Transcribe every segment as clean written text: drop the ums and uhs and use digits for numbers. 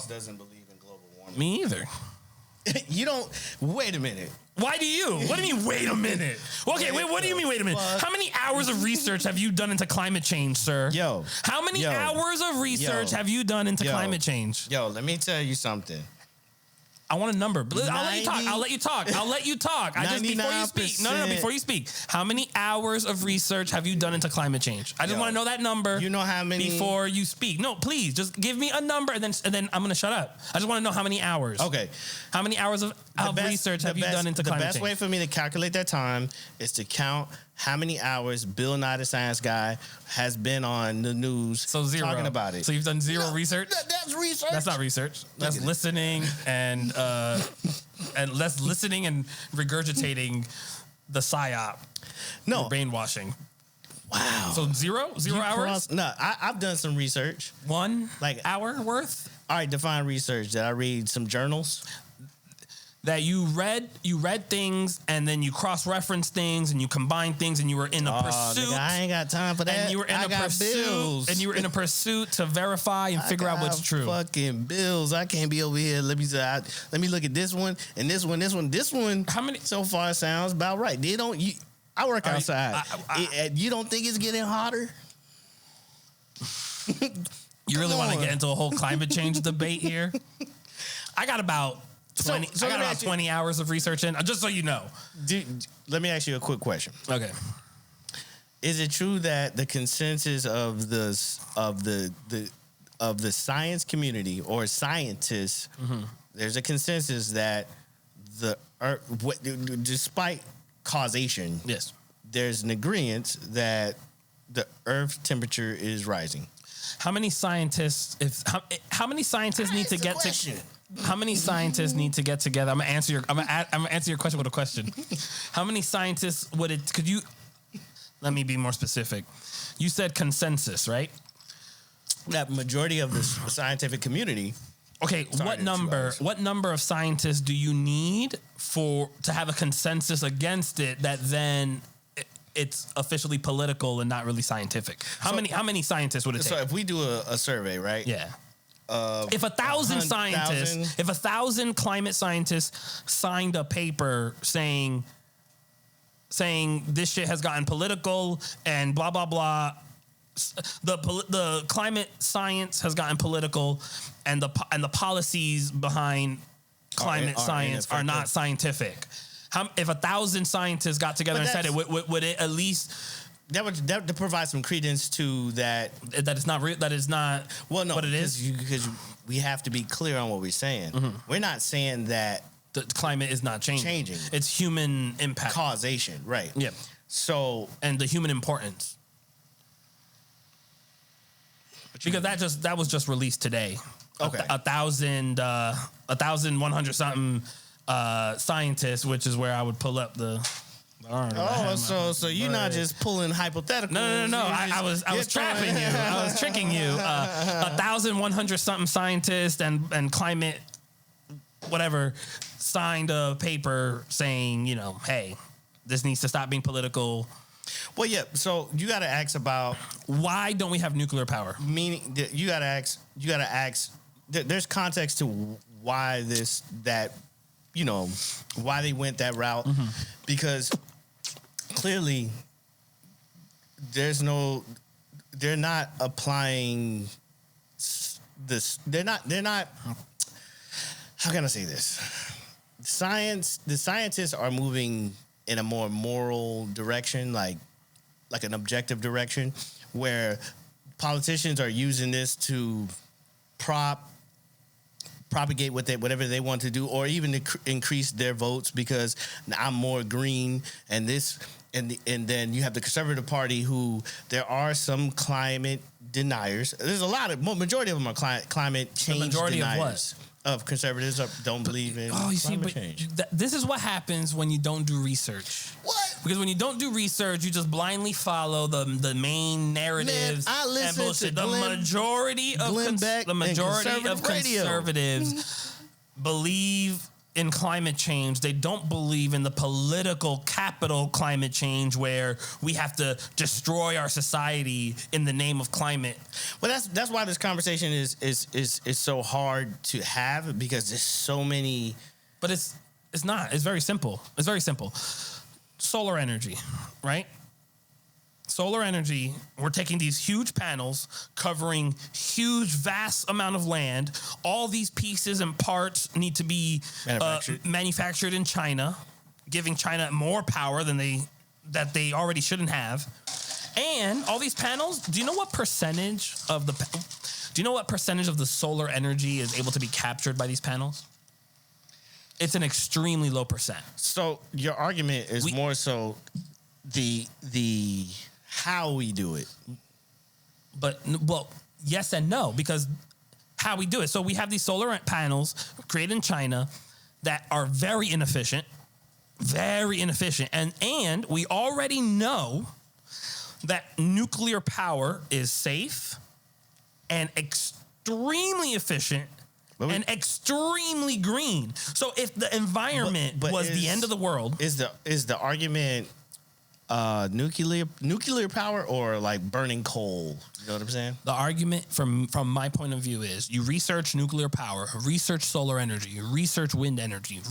doesn't believe in global warming. Me either. You don't. Wait a minute. Why do you? What do you mean, wait a minute? Okay, wait, what do you mean, wait a minute? How many hours of research have you done into climate change, sir? Yo. How many hours of research have you done into climate change? Yo, let me tell you something. I want a number. I'll let you talk. I'll let you talk. I'll let you talk. Before you speak. No, before you speak. How many hours of research have you done into climate change? I just want to know that number. You know how many? Before you speak. No, please, just give me a number and then I'm going to shut up. I just want to know how many hours. Okay. How many hours of research have you done into climate change? The best way for me to calculate that time is to count how many hours Bill Nye the Science Guy has been on the news talking about it. So you've done zero research? That's research. That's not research. That's listening and that's listening and regurgitating the psyop. No. Brainwashing. Wow. So zero hours? No, I've done some research. 1 hour worth? All right, define research. Did I read some journals? That you read things and then you cross-reference things and you combine things and you were in a pursuit. Nigga, I ain't got time for that. And you were in a pursuit. Bills. And you were in a pursuit to verify and figure out what's true. Fucking bills. I can't be over here. Let me look at this one and this one. This one. How many? So far sounds about right. I work outside. You don't think it's getting hotter? You really want to get into a whole climate change debate here? I got about 20. I got about 20 hours of research in. Just so you know. Let me ask you a quick question. Okay. Is it true that the consensus of the science community or scientists, there's a consensus that the Earth, despite causation, yes, there's an agreement that the Earth temperature is rising. How many scientists? How many scientists need to get to? How many scientists need to get together? I'm gonna answer your question with a question. How many scientists would it? Could you? Let me be more specific. You said consensus, right? That majority of the scientific community. Okay, what number of scientists do you need to have a consensus against it that then it's officially political and not really scientific? How many scientists would it take? So if we do a survey, right? Yeah. If 1,000 scientists, if 1,000 climate scientists signed a paper saying this shit has gotten political and blah blah blah, the climate science has gotten political, and the policies behind climate science are not scientific. If 1,000 scientists got together and said it, would it at least? That would provide some credence to that. That is not real. That is not. Well, no, what it is, because we have to be clear on what we're saying. Mm-hmm. We're not saying that the climate is not changing. It's human impact, causation, right? Yeah. So, and the human importance, because that was just released today. Okay, 1,100 something scientists, which is where I would pull up the. So you're not just pulling hypotheticals. No. I was trapping you. I was tricking you. 1,100 something scientists and climate, whatever, signed a paper saying, hey, this needs to stop being political. Well, yeah. So you got to ask about why don't we have nuclear power? Meaning, you got to ask. There's context to why why they went that route, because clearly they're not applying this. They're not, how can I say this? The scientists are moving in a more moral direction, like an objective direction, where politicians are using this to propagate whatever they want to do, or even to increase their votes because I'm more green, and then you have the Conservative Party, who there are some climate deniers. There's a lot of majority of them are climate change. The majority deniers. Of what? Of conservatives don't believe in climate change. This is what happens when you don't do research. What? Because when you don't do research, you just blindly follow the main narratives. Man, I listen and bullshit. to The majority of conservatives believe in climate change. They don't believe in the political capital climate change where we have to destroy our society in the name of climate. Well, that's why this conversation is so hard to have, because there's so many. But it's not. It's very simple. It's very simple. Solar energy, right? Solar energy, we're taking these huge panels covering huge, vast amount of land. All these pieces and parts need to be manufactured in China, giving China more power than that they already shouldn't have. And all these panels, do you know what percentage of the solar energy is able to be captured by these panels? It's an extremely low percent. So your argument is more so the how we do it. But, well, yes and no, because how we do it. So we have these solar panels created in China that are very inefficient. And we already know that nuclear power is safe and extremely efficient and extremely green. So if the environment was the end of the world, is the argument nuclear power or like burning coal? You know what I'm saying? The argument from my point of view is you research nuclear power, research solar energy, research wind energy,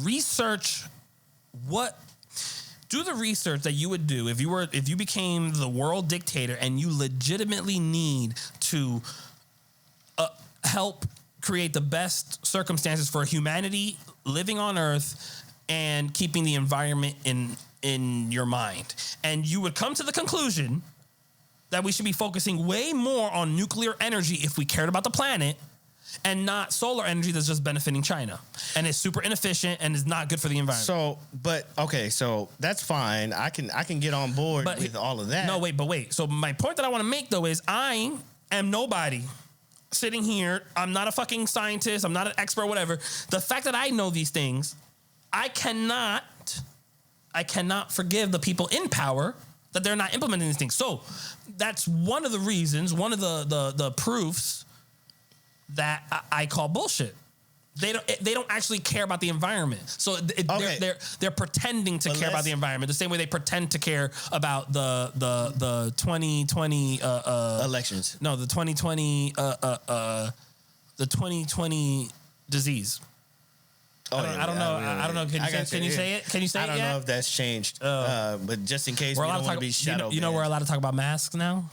do the research that you would do if you became the world dictator and you legitimately need to help create the best circumstances for humanity living on Earth and keeping the environment in your mind. And you would come to the conclusion that we should be focusing way more on nuclear energy if we cared about the planet, and not solar energy that's just benefiting China and is super inefficient and is not good for the environment. So that's fine. I can get on board with all of that. No, wait. So my point that I want to make though is I am nobody sitting here. I'm not a fucking scientist. I'm not an expert, whatever. The fact that I know these things, I cannot forgive the people in power that they're not implementing these things. So that's one of the reasons, one of the proofs that I call bullshit. They don't actually care about the environment. So they're pretending to care about the environment the same way they pretend to care about the 2020 elections. No, the 2020 disease. I don't know. Can you say it? Can you say it? I don't know if that's changed. But just in case we don't want to be shadow. You know we're allowed to talk about masks now.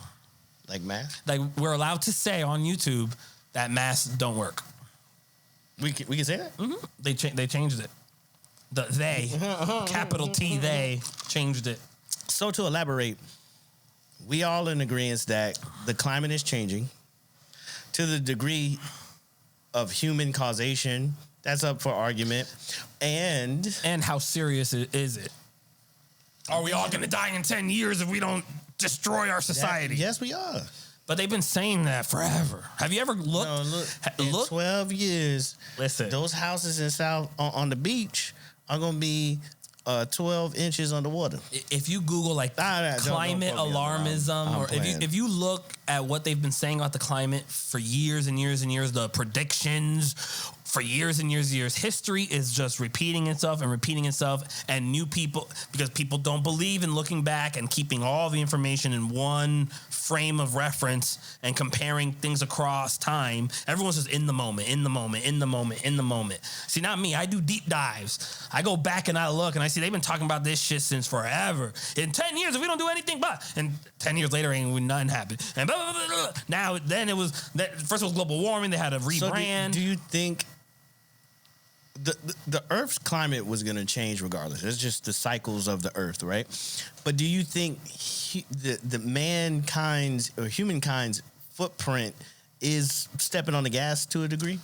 Like masks? Like we're allowed to say on YouTube that masks don't work. We can say that? Mm-hmm. They changed it. They capital T, they changed it. So to elaborate, we all in agreement that the climate is changing to the degree of human causation. That's up for argument. And how serious is it? Are we all going to die in 10 years if we don't destroy our society? Yes, we are. But they've been saying that forever. Have you ever looked? No, look. In 12 years, listen, those houses in South on the beach are going to be 12 inches underwater. If you Google climate alarmism, or if you look at what they've been saying about the climate for years and years and years, the predictions for years and years, history is just repeating itself, and new people, because people don't believe in looking back and keeping all the information in one frame of reference and comparing things across time. Everyone's just in the moment. See, not me. I do deep dives. I go back and I look and I see they've been talking about this shit since forever. In 10 years, if we don't do anything, and 10 years later, ain't nothing happened. And blah, blah, blah, blah. Now, then it was, first it was global warming. They had to rebrand. So do you think the Earth's climate was going to change regardless? It's just the cycles of the Earth, right? But do you think the mankind's or humankind's footprint is stepping on the gas to a degree?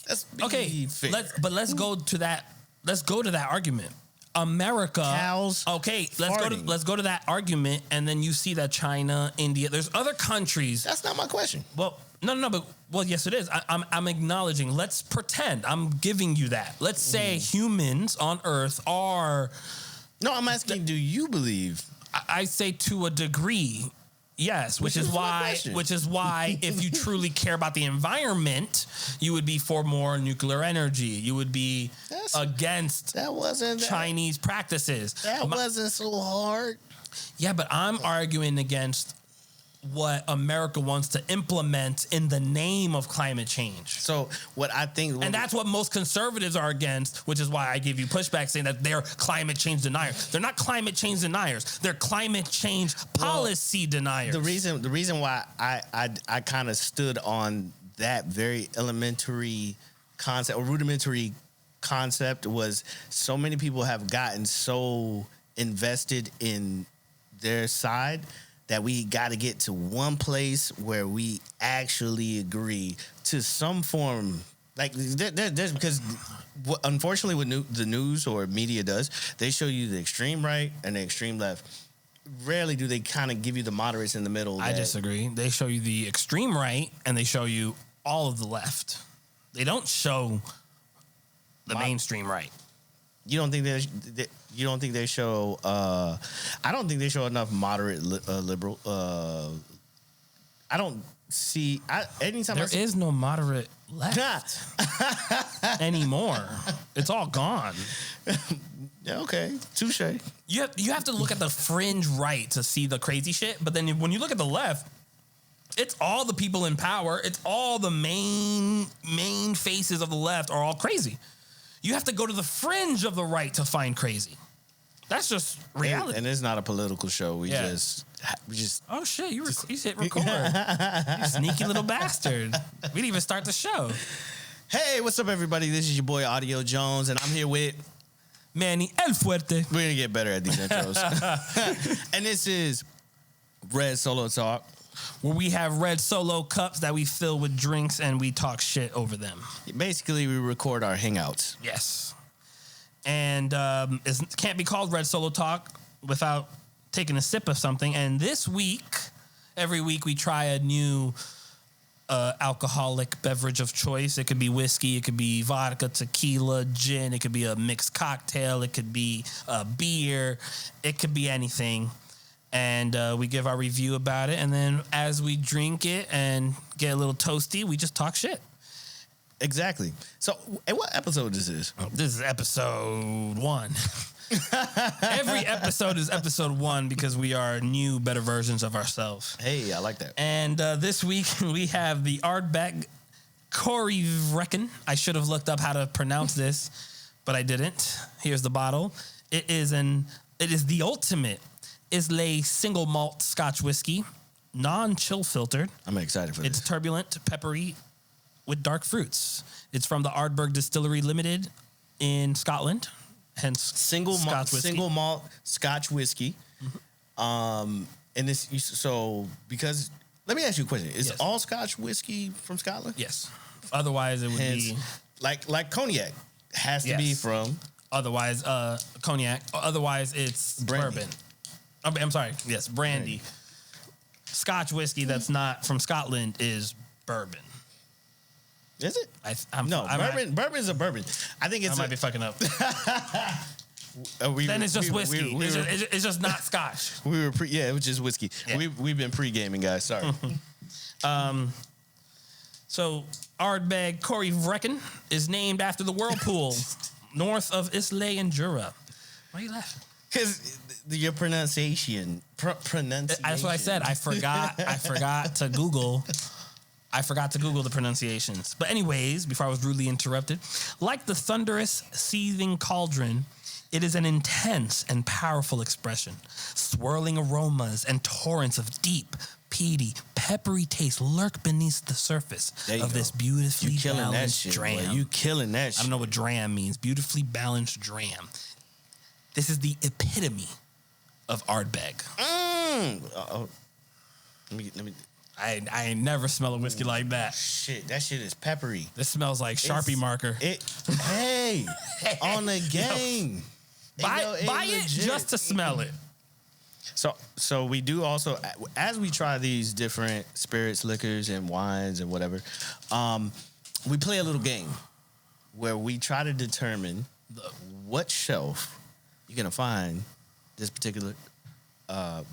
That's fair. Let's go to that. Let's go to that argument. America. Cows. Okay, let's go to that argument, and then you see that China, India, there's other countries. That's not my question. Well, no, but yes, it is. I'm acknowledging. Let's pretend. I'm giving you that. Let's say humans on Earth are. No, I'm asking. Do you believe? I say to a degree, Yes, which is why if you truly care about the environment, you would be for more nuclear energy. You would be against Chinese practices. That wasn't so hard. Yeah, but I'm arguing against what America wants to implement in the name of climate change. So what I think... And that's what most conservatives are against, which is why I give you pushback saying that they're climate change deniers. They're not climate change deniers. They're climate change policy deniers. The reason why I kind of stood on that very elementary concept or rudimentary concept was so many people have gotten so invested in their side that we got to get to one place where we actually agree to some form. Like, there's because unfortunately what the news or media does, they show you the extreme right and the extreme left. Rarely do they kind of give you the moderates in the middle. I disagree. They show you the extreme right and they show you all of the left. They don't show the mainstream right. You don't think they show? I don't think they show enough moderate liberal. I don't see. Anytime there is no moderate left anymore. It's all gone. Yeah, okay, touche. You have to look at the fringe right to see the crazy shit. But then when you look at the left, it's all the people in power. It's all the main faces of the left are all crazy. You have to go to the fringe of the right to find crazy. That's just reality. And it's not a political show. We just. Oh shit! You hit record. You sneaky little bastard. We didn't even start the show. Hey, what's up, everybody? This is your boy Audio Jones, and I'm here with Manny El Fuerte. We're gonna get better at these intros. And this is Red Solo Talk, where we have red solo cups that we fill with drinks and we talk shit over them. Basically, we record our hangouts. Yes. And it can't be called Red Solo Talk without taking a sip of something. And this week, every week we try a new alcoholic beverage of choice. It could be whiskey, it could be vodka, tequila, gin, it could be a mixed cocktail, it could be a beer, it could be anything. And we give our review about it. And then as we drink it and get a little toasty, we just talk shit. Exactly. So, what episode is this? This is episode 1. Every episode is episode 1 because we are new, better versions of ourselves. Hey, I like that. And this week we have the Ardbeg Corey Reckon. I should have looked up how to pronounce this, but I didn't. Here's the bottle. It is the ultimate Islay single malt Scotch whiskey, non-chill filtered. I'm excited for this. It's turbulent, peppery, with dark fruits. It's from the Ardbeg Distillery Limited in Scotland. Hence, single malt Scotch whiskey. Mm-hmm. And this, because let me ask you a question: is all Scotch whiskey from Scotland? Yes. Otherwise, it would be like cognac has to be from. Otherwise, cognac. Otherwise, it's bourbon. I'm sorry. Yes, brandy. Scotch whiskey that's not from Scotland is bourbon. Is it? Bourbon is a bourbon. I think it's. I might be fucking up. Then it's just whiskey. It's just not Scotch. It was just whiskey. Yeah. We've been pre-gaming, guys. Sorry. So Ardbeg Corey Reckon is named after the whirlpool north of Islay and Jura. Why are you laughing? Because your pronunciation. That's what I said. I forgot to Google. I forgot to Google the pronunciations. But anyways, before I was rudely interrupted, like the thunderous, seething cauldron, it is an intense and powerful expression. Swirling aromas and torrents of deep, peaty, peppery taste lurk beneath the surface of this beautifully balanced dram. Boy. You killing that shit. I don't know what dram means. Beautifully balanced dram. This is the epitome of Ardbeg. Let me. I ain't never smelled a whiskey like that. Shit, that shit is peppery. This smells like Sharpie marker. Hey, on the game. Buy it just to smell it. So we do also, as we try these different spirits, liquors, and wines and whatever, we play a little game where we try to determine what shelf you're gonna find this particular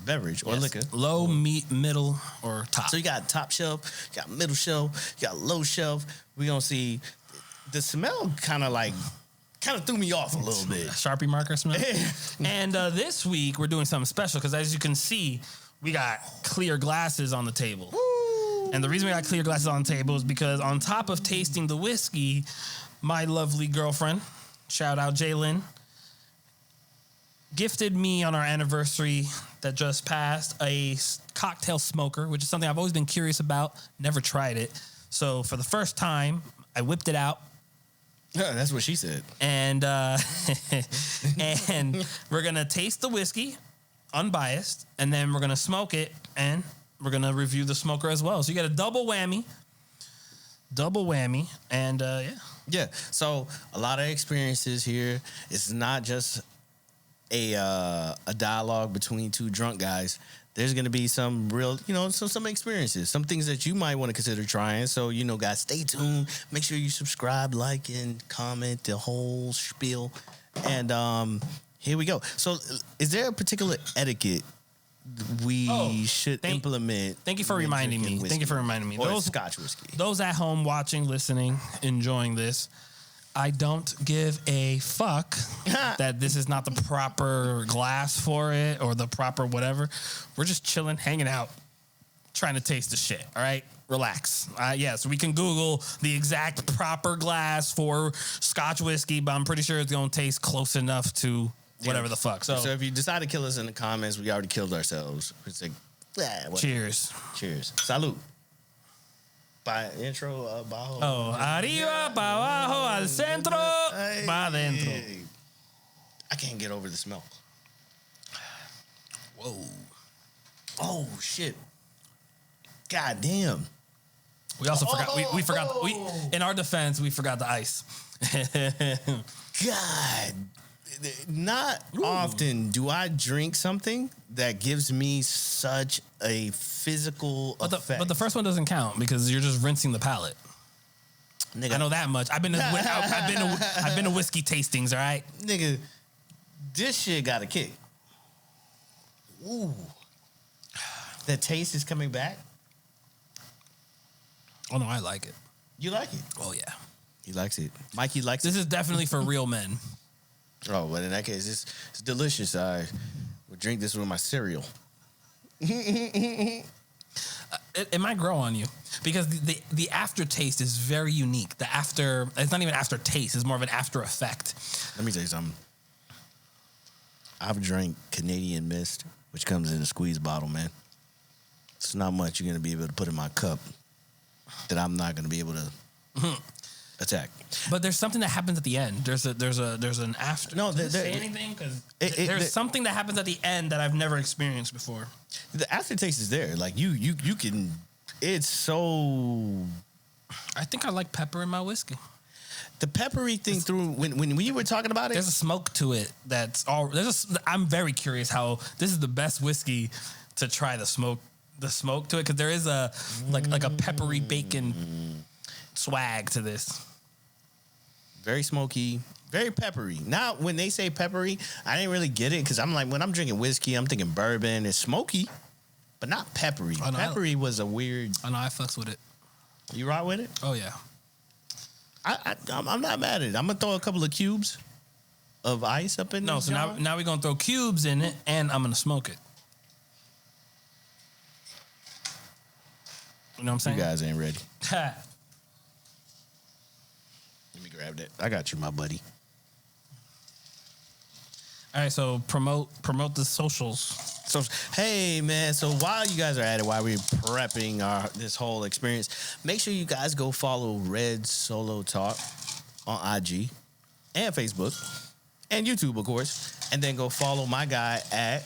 beverage or liquor. Low, middle, or top. So you got top shelf, you got middle shelf, you got low shelf. We're going to see the smell kind of threw me off a little bit. Sharpie marker smell. And this week we're doing something special because as you can see, we got clear glasses on the table. Woo. And the reason we got clear glasses on the table is because on top of tasting the whiskey, my lovely girlfriend, shout out Jalen, gifted me on our anniversary that just passed a cocktail smoker, which is something I've always been curious about, never tried it. So for the first time, I whipped it out. Yeah, that's what she said. And and we're going to taste the whiskey, unbiased, and then we're going to smoke it, and we're going to review the smoker as well. So you get a double whammy, and yeah. Yeah, so a lot of experiences here. It's not just a dialogue between two drunk guys. There's going to be some real, some experiences, some things that you might want to consider trying. So, guys, stay tuned. Make sure you subscribe, like, and comment the whole spiel. And here we go. So is there a particular etiquette we should implement? Thank you for reminding me. Thank you for reminding me. Those Scotch whiskey. Those at home watching, listening, enjoying this, I don't give a fuck that this is not the proper glass for it or the proper whatever. We're just chilling, hanging out, trying to taste the shit. All right, relax. Yes, we can Google the exact proper glass for Scotch whiskey, but I'm pretty sure it's gonna taste close enough to whatever the fuck. So if you decide to kill us in the comments, we already killed ourselves. It's like, cheers. Salud. By intro, bajo. Oh, arriba, pa abajo, al centro, pa adentro. I can't get over the smell. Whoa. Oh, shit. God damn. We also forgot, we forgot, in our defense, we forgot the ice. God. Not often do I drink something that gives me such a physical effect. But the first one doesn't count because you're just rinsing the palate. Nigga. I know that much. I've been to whiskey tastings, all right? Nigga, this shit got a kick. Ooh. The taste is coming back. Oh, no, I like it. You like it? Oh, yeah. He likes it. Mikey likes This is definitely for real men. Oh, well, in that case, it's delicious. I would drink this with my cereal. It might grow on you because the aftertaste is very unique. It's not even aftertaste. It's more of an after effect. Let me tell you something. I've drank Canadian Mist, which comes in a squeeze bottle, man. It's not much you're going to be able to put in my cup that I'm not going to be able to attack. But there's something that happens at the end. There's an after. No, Does it say anything? Because there's something that happens at the end that I've never experienced before. The aftertaste is there. Like you can. It's so. I think I like pepper in my whiskey. The peppery thing when you were talking about it, there's a smoke to it. I'm very curious how this is the best whiskey to try the smoke to it because there is a like a peppery bacon swag to this. Very smoky, very peppery. Now, when they say peppery, I didn't really get it because I'm like, when I'm drinking whiskey, I'm thinking bourbon. It's smoky, but not peppery. Oh, no, peppery was a weird. I know, I fucks with it. You right with it? Oh, yeah. I'm not mad at it. I'm going to throw a couple of cubes of ice up in there. No, so now we're going to throw cubes in it, and I'm going to smoke it. You know what I'm saying? You guys ain't ready. Grab that. I got you, my buddy. All right, so promote the socials. So, hey, man. So while you guys are at it, while we're prepping this whole experience, make sure you guys go follow Red Solo Talk on IG and Facebook and YouTube, of course, and then go follow my guy at.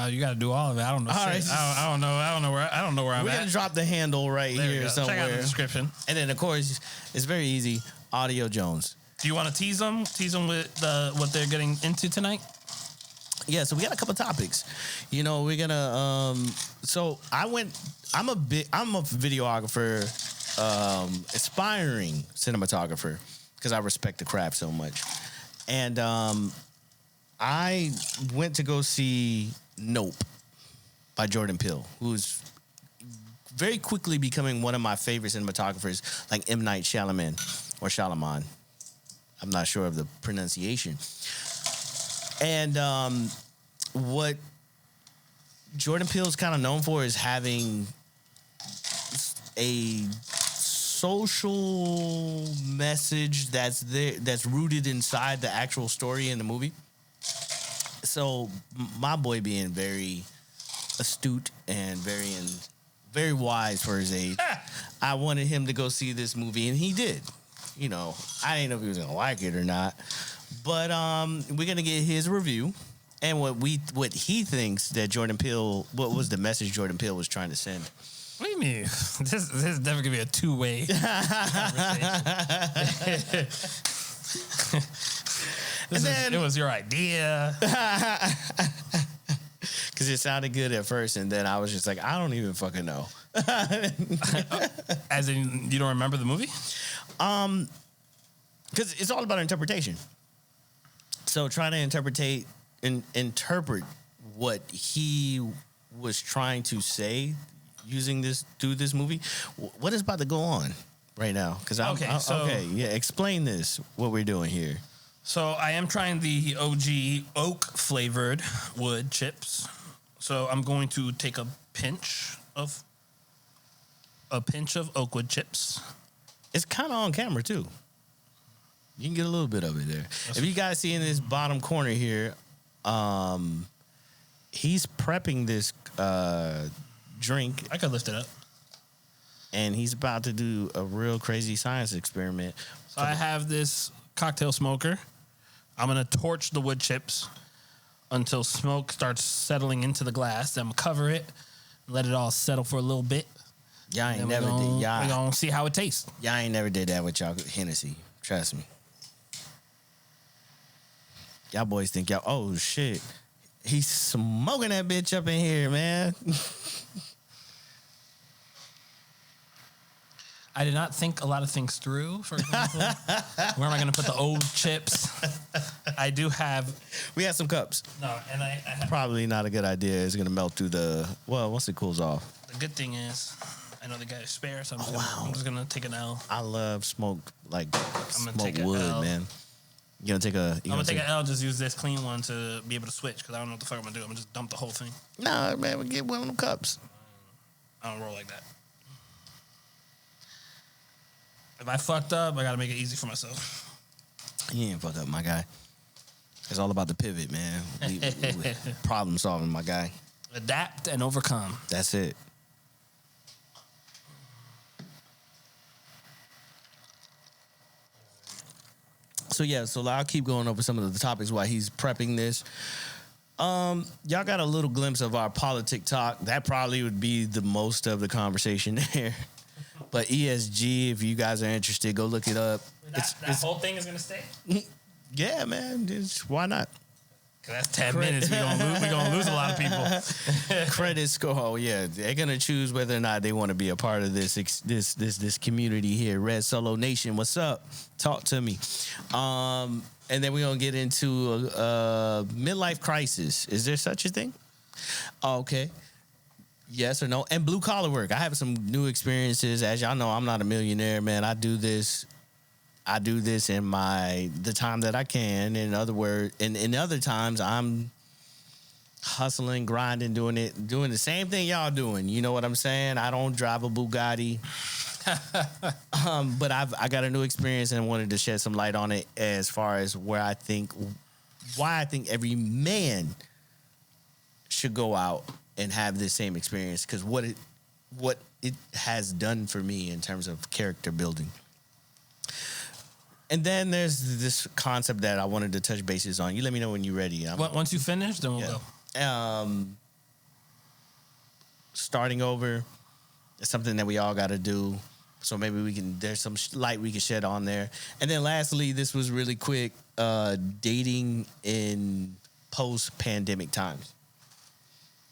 You got to do all of it. I don't know. Right. I don't know where I'm at. We're gonna drop the handle right here somewhere. Check out the description. And then, of course, it's very easy. Audio Jones. Do you want to tease them? Tease them with what they're getting into tonight? Yeah. So we got a couple topics. We're gonna. So I'm a videographer, aspiring cinematographer, because I respect the craft so much, and I went to go see Nope by Jordan Peele, who's very quickly becoming one of my favorite cinematographers, like M. Night Shyamalan or Shyamalan. I'm not sure of the pronunciation. And what Jordan Peele is kind of known for is having a social message that's there, that's rooted inside the actual story in the movie. So my boy being very astute and very wise for his age, I wanted him to go see this movie, and he did. You know, I didn't know if he was gonna like it or not, but we're gonna get his review and what he thinks that Jordan Peele, what was the message Jordan Peele was trying to send. What do you mean? This is definitely gonna be a two-way conversation. It was your idea. Because it sounded good at first, and then I was just like, I don't even fucking know. As in, you don't remember the movie? Because it's all about interpretation. So trying to interpret what he was trying to say through this movie. What is about to go on right now? Because explain this. What we're doing here. So I am trying the OG oak flavored wood chips. So I'm going to take a pinch of oakwood chips. It's kind of on camera too. You can get a little bit of it there. If you guys see in this bottom corner here, he's prepping this drink. I could lift it up. And he's about to do a real crazy science experiment. So I have this cocktail smoker. I'm going to torch the wood chips until smoke starts settling into the glass. Then I'm going to cover it, let it all settle for a little bit. Y'all ain't never did. We're going to see how it tastes. Y'all ain't never did that with y'all Hennessy. Trust me. Y'all boys think y'all, oh shit, he's smoking that bitch up in here, man. I did not think a lot of things through. For example, where am I going to put the old chips? I do have. We have some cups. No, and I have. Probably not a good idea. It's going to melt through once it cools off. The good thing is, I know the guy is spare, so I'm just gonna take an L. I love smoked take wood, L. man. I'm gonna take an L. Just use this clean one to be able to switch because I don't know what the fuck I'm gonna do. I'm gonna just dump the whole thing. Nah, man, we get one of them cups. I don't roll like that. If I fucked up, I gotta make it easy for myself. You ain't fucked up, my guy. It's all about the pivot, man. We problem solving, my guy. Adapt and overcome. That's it. So I'll keep going over some of the topics while he's prepping this. Y'all got a little glimpse of our politic talk. That probably would be the most of the conversation there. But ESG, if you guys are interested, go look it up. That whole thing is gonna stay? Yeah, man. Why not? Cause that's 10 minutes. We're gonna lose a lot of people. Credit score. Oh yeah, they're gonna choose whether or not they want to be a part of this community here. Red Solo Nation, what's up? Talk to me. And then we're gonna get into a midlife crisis. Is there such a thing? Okay. Yes or no? And blue collar work. I have some new experiences. As y'all know, I'm not a millionaire, man. I do this in the time that I can. In other words, in other times, I'm hustling, grinding, doing the same thing y'all doing. You know what I'm saying? I don't drive a Bugatti, but I got a new experience and wanted to shed some light on it as far as why I think every man should go out and have this same experience, because what it has done for me in terms of character building. And then there's this concept that I wanted to touch bases on. You let me know when you're ready. Once you finish, then we'll go. Starting over is something that we all got to do. So maybe there's some light we can shed on there. And then lastly, this was really quick, dating in post-pandemic times,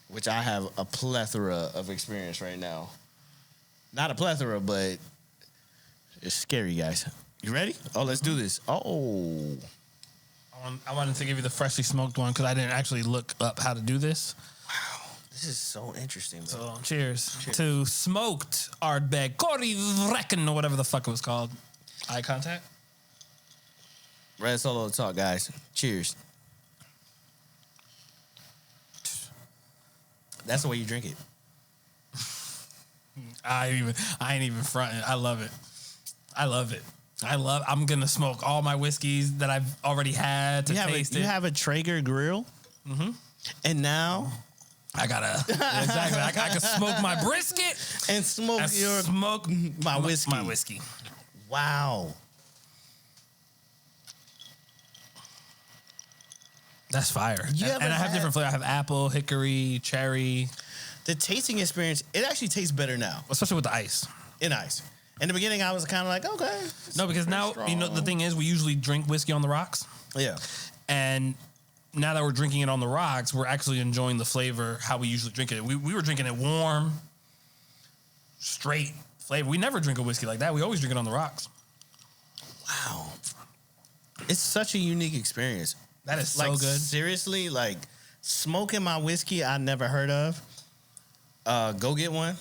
which I have a plethora of experience right now. Not a plethora, but it's scary, guys. You ready? Oh, let's do this. Oh. I wanted to give you the freshly smoked one because I didn't actually look up how to do this. Wow, this is so interesting, bro. So cheers to smoked Ardbeg Reckon or whatever the fuck it was called. Eye contact. Red Solo talk, guys. Cheers. That's the way you drink it. I ain't even fronting. I love it. I'm gonna smoke all my whiskeys that I've already had to taste it. You have a Traeger grill, and now I gotta exactly. I can smoke my brisket and smoke my whiskey. My whiskey. Wow, that's fire. And I have different flavors. I have apple, hickory, cherry. The tasting experience, it actually tastes better now, especially with the ice. In ice. In the beginning, I was kind of like, okay. No, because now, strong. You know, the thing is, we usually drink whiskey on the rocks. Yeah. And now that we're drinking it on the rocks, we're actually enjoying the flavor how we usually drink it. We were drinking it warm, straight flavor. We never drink a whiskey like that. We always drink it on the rocks. Wow. It's such a unique experience. That is so like, good. Seriously, like, smoking my whiskey I never heard of. Go get one.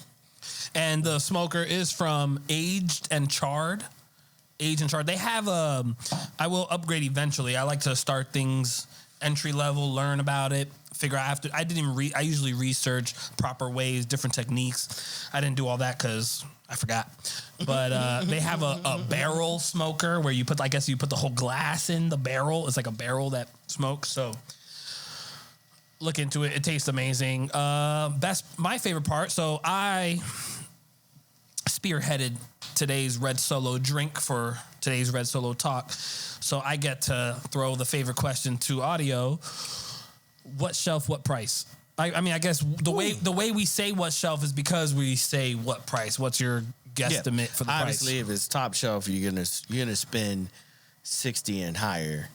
And the smoker is from Aged and Charred. Aged and Charred. They have I will upgrade eventually. I like to start things entry level, learn about it, figure out after. I usually research proper ways, different techniques. I didn't do all that because I forgot. But they have a barrel smoker where you put the whole glass in the barrel. It's like a barrel that smokes. So look into it. It tastes amazing. That's my favorite part. So I spearheaded today's Red Solo drink for today's Red Solo talk. So I get to throw the favorite question to audio. What shelf, what price? I mean, I guess the way we say what shelf is because we say what price. What's your guesstimate for the price? Obviously, if it's top shelf, you're gonna spend $60 and higher.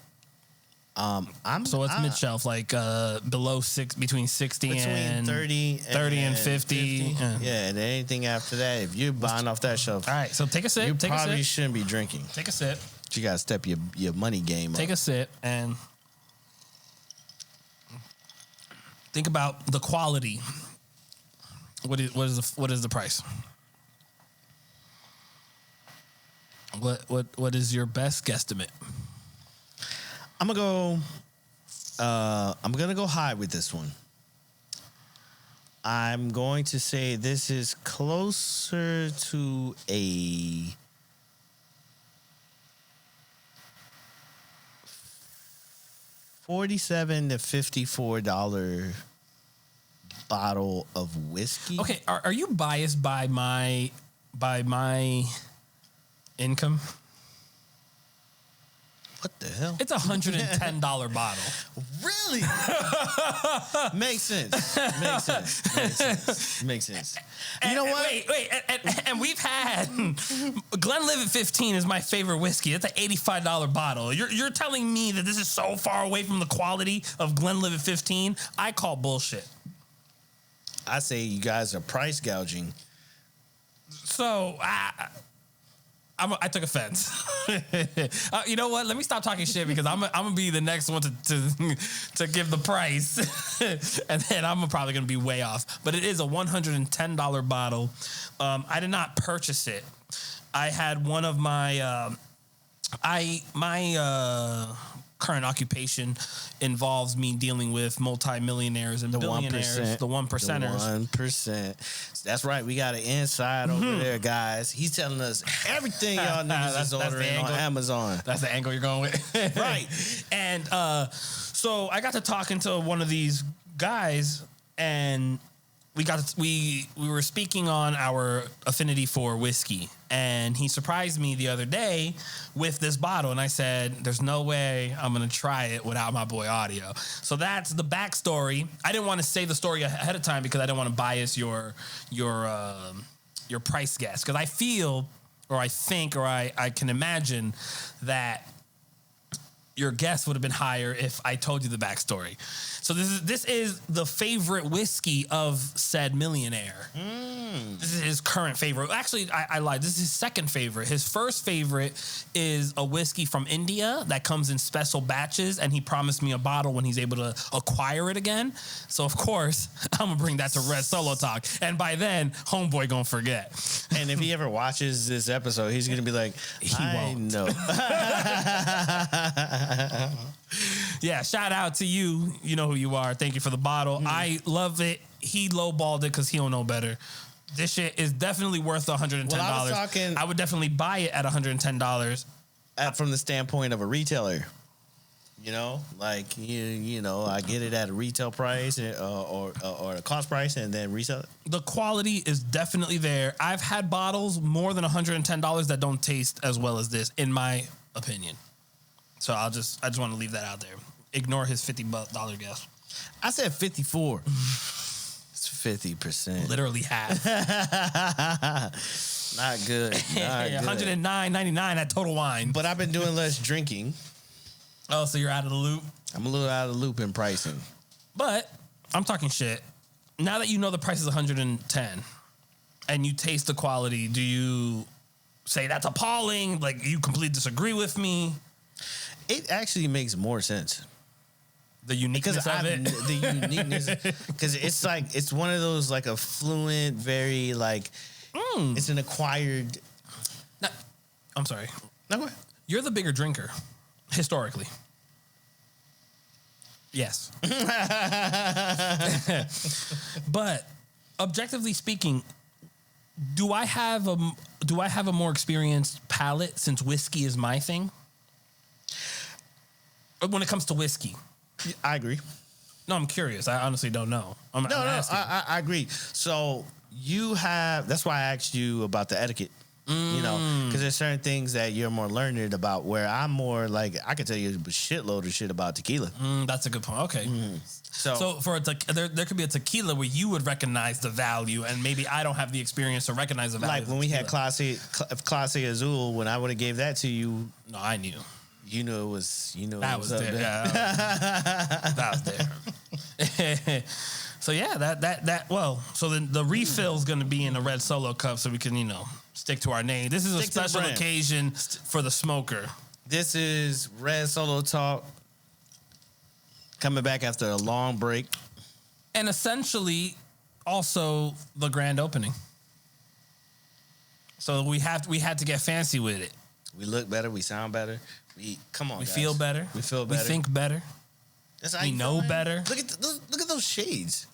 So it's mid shelf, like below between 60 and 30 and 50. Yeah, and anything after that, if you're buying off that shelf, all right. So take a sip. You probably shouldn't be drinking. Take a sip. You gotta step your money game up. Take a sip and think about the quality. What is the price? What is your best guesstimate? I'm gonna go high with this one. I'm going to say this is closer to a $47 to $54 bottle of whiskey. Okay, are you biased by my income? What the hell? It's $110 bottle. Really? Makes sense. Makes sense. You know what? Wait. And we've had Glenlivet 15 is my favorite whiskey. It's an $85 bottle. You're telling me that this is so far away from the quality of Glenlivet 15? I call bullshit. I say you guys are price gouging. So I took offense. You know what? Let me stop talking shit because I'm gonna be the next one to give the price, and then I'm probably gonna be way off. But it is a $110 bottle. I did not purchase it. I had one of my current occupation involves me dealing with multimillionaires and billionaires, the 1%ers. 1%. That's right. We got an inside over there, guys. He's telling us everything y'all niggas is ordering on Amazon. That's the angle you're going with. Right. And so I got to talking to one of these guys, and we were speaking on our affinity for whiskey, and he surprised me the other day with this bottle, and I said, there's no way I'm gonna try it without my boy Audio. So that's the backstory. I didn't want to say the story ahead of time because I didn't want to bias your price guess, because I feel or I think or I can imagine that your guess would have been higher if I told you the backstory. So this is the favorite whiskey of said millionaire. This is his current favorite. Actually, I lied. This is his second favorite. His first favorite is a whiskey from India that comes in special batches, and he promised me a bottle when he's able to acquire it again. So, of course, I'm going to bring that to Red Solo Talk. And by then, homeboy going to forget. And if he ever watches this episode, he's going to be like, I know. Yeah, shout out to you. You know who you are. Thank you for the bottle. I love it. He lowballed it because he don't know better. This shit is definitely worth $110. Well, I would definitely buy it at $110. From the standpoint of a retailer. You know, like, you know, I get it at a retail price or a cost price and then resell it. The quality is definitely there. I've had bottles more than $110 that don't taste as well as this, in my opinion. So I just want to leave that out there. Ignore his $50 guess. I said 54. It's 50%. Literally half. Not good. Not good. $109.99 at Total Wine. But I've been doing less drinking. Oh, so you're out of the loop? I'm a little out of the loop in pricing. But I'm talking shit. Now that you know the price is $110 and you taste the quality, do you say that's appalling? Like, you completely disagree with me? It actually makes more sense. The uniqueness of it? The uniqueness. Because it's like, it's one of those like affluent, very like, it's an acquired. No, I'm sorry. No, go ahead. You're the bigger drinker, historically. Yes. But objectively speaking, do I have a more experienced palate since whiskey is my thing? When it comes to whiskey. I agree. No, I'm curious. I honestly don't know. I'm asking. I agree. So you have, that's why I asked you about the etiquette. You know, because there's certain things that you're more learned about where I'm more like, I can tell you a shitload of shit about tequila. That's a good point. Okay. So for there could be a tequila where you would recognize the value, and maybe I don't have the experience to recognize the value. Like when we had Clase Azul, when I would have gave that to you. No, I knew. You know it was. You know that was there. Yeah, that was there. So yeah, that. Well, so then the refill is going to be in a red Solo cup, so we can stick to our name. This is a special occasion for the smoker. This is Red Solo Talk, coming back after a long break, and essentially also the grand opening. So we had to get fancy with it. We look better. We sound better. We guys. Feel better. We feel better. We think better. That's how we know better. Look at those shades.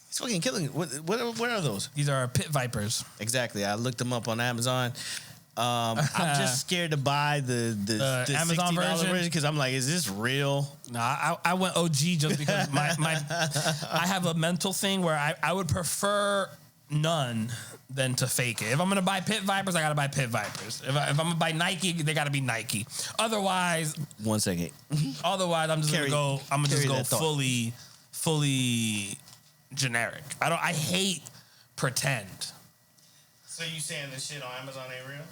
It's fucking killing. What are those? These are pit vipers. Exactly. I looked them up on Amazon. I'm just scared to buy the Amazon version because I'm like, is this real? No, I went OG just because I have a mental thing where I would prefer none than to fake it. If I'm gonna buy pit vipers, I gotta buy pit vipers. If I'm gonna buy Nike, they gotta be Nike. Otherwise, 1 second. Otherwise, I'm just gonna go. I'm gonna just go fully generic. I hate pretend. So you saying this shit on Amazon ain't real?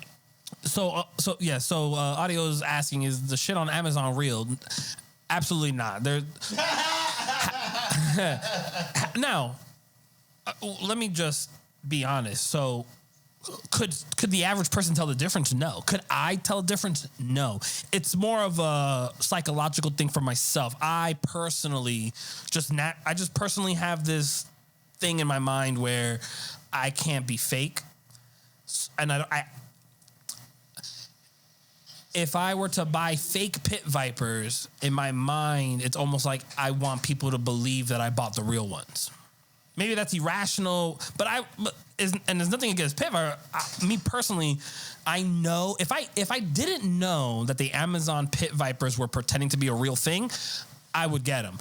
So Audio is asking, is the shit on Amazon real? Absolutely not. Now, let me just be honest. So, could the average person tell the difference? No. Could I tell the difference? No. It's more of a psychological thing for myself. I personally personally have this thing in my mind where I can't be fake, and if I were to buy fake pit vipers, in my mind, it's almost like I want people to believe that I bought the real ones. Maybe that's irrational, but there's nothing against pit viper. Me personally, I know if I didn't know that the Amazon pit vipers were pretending to be a real thing, I would get them.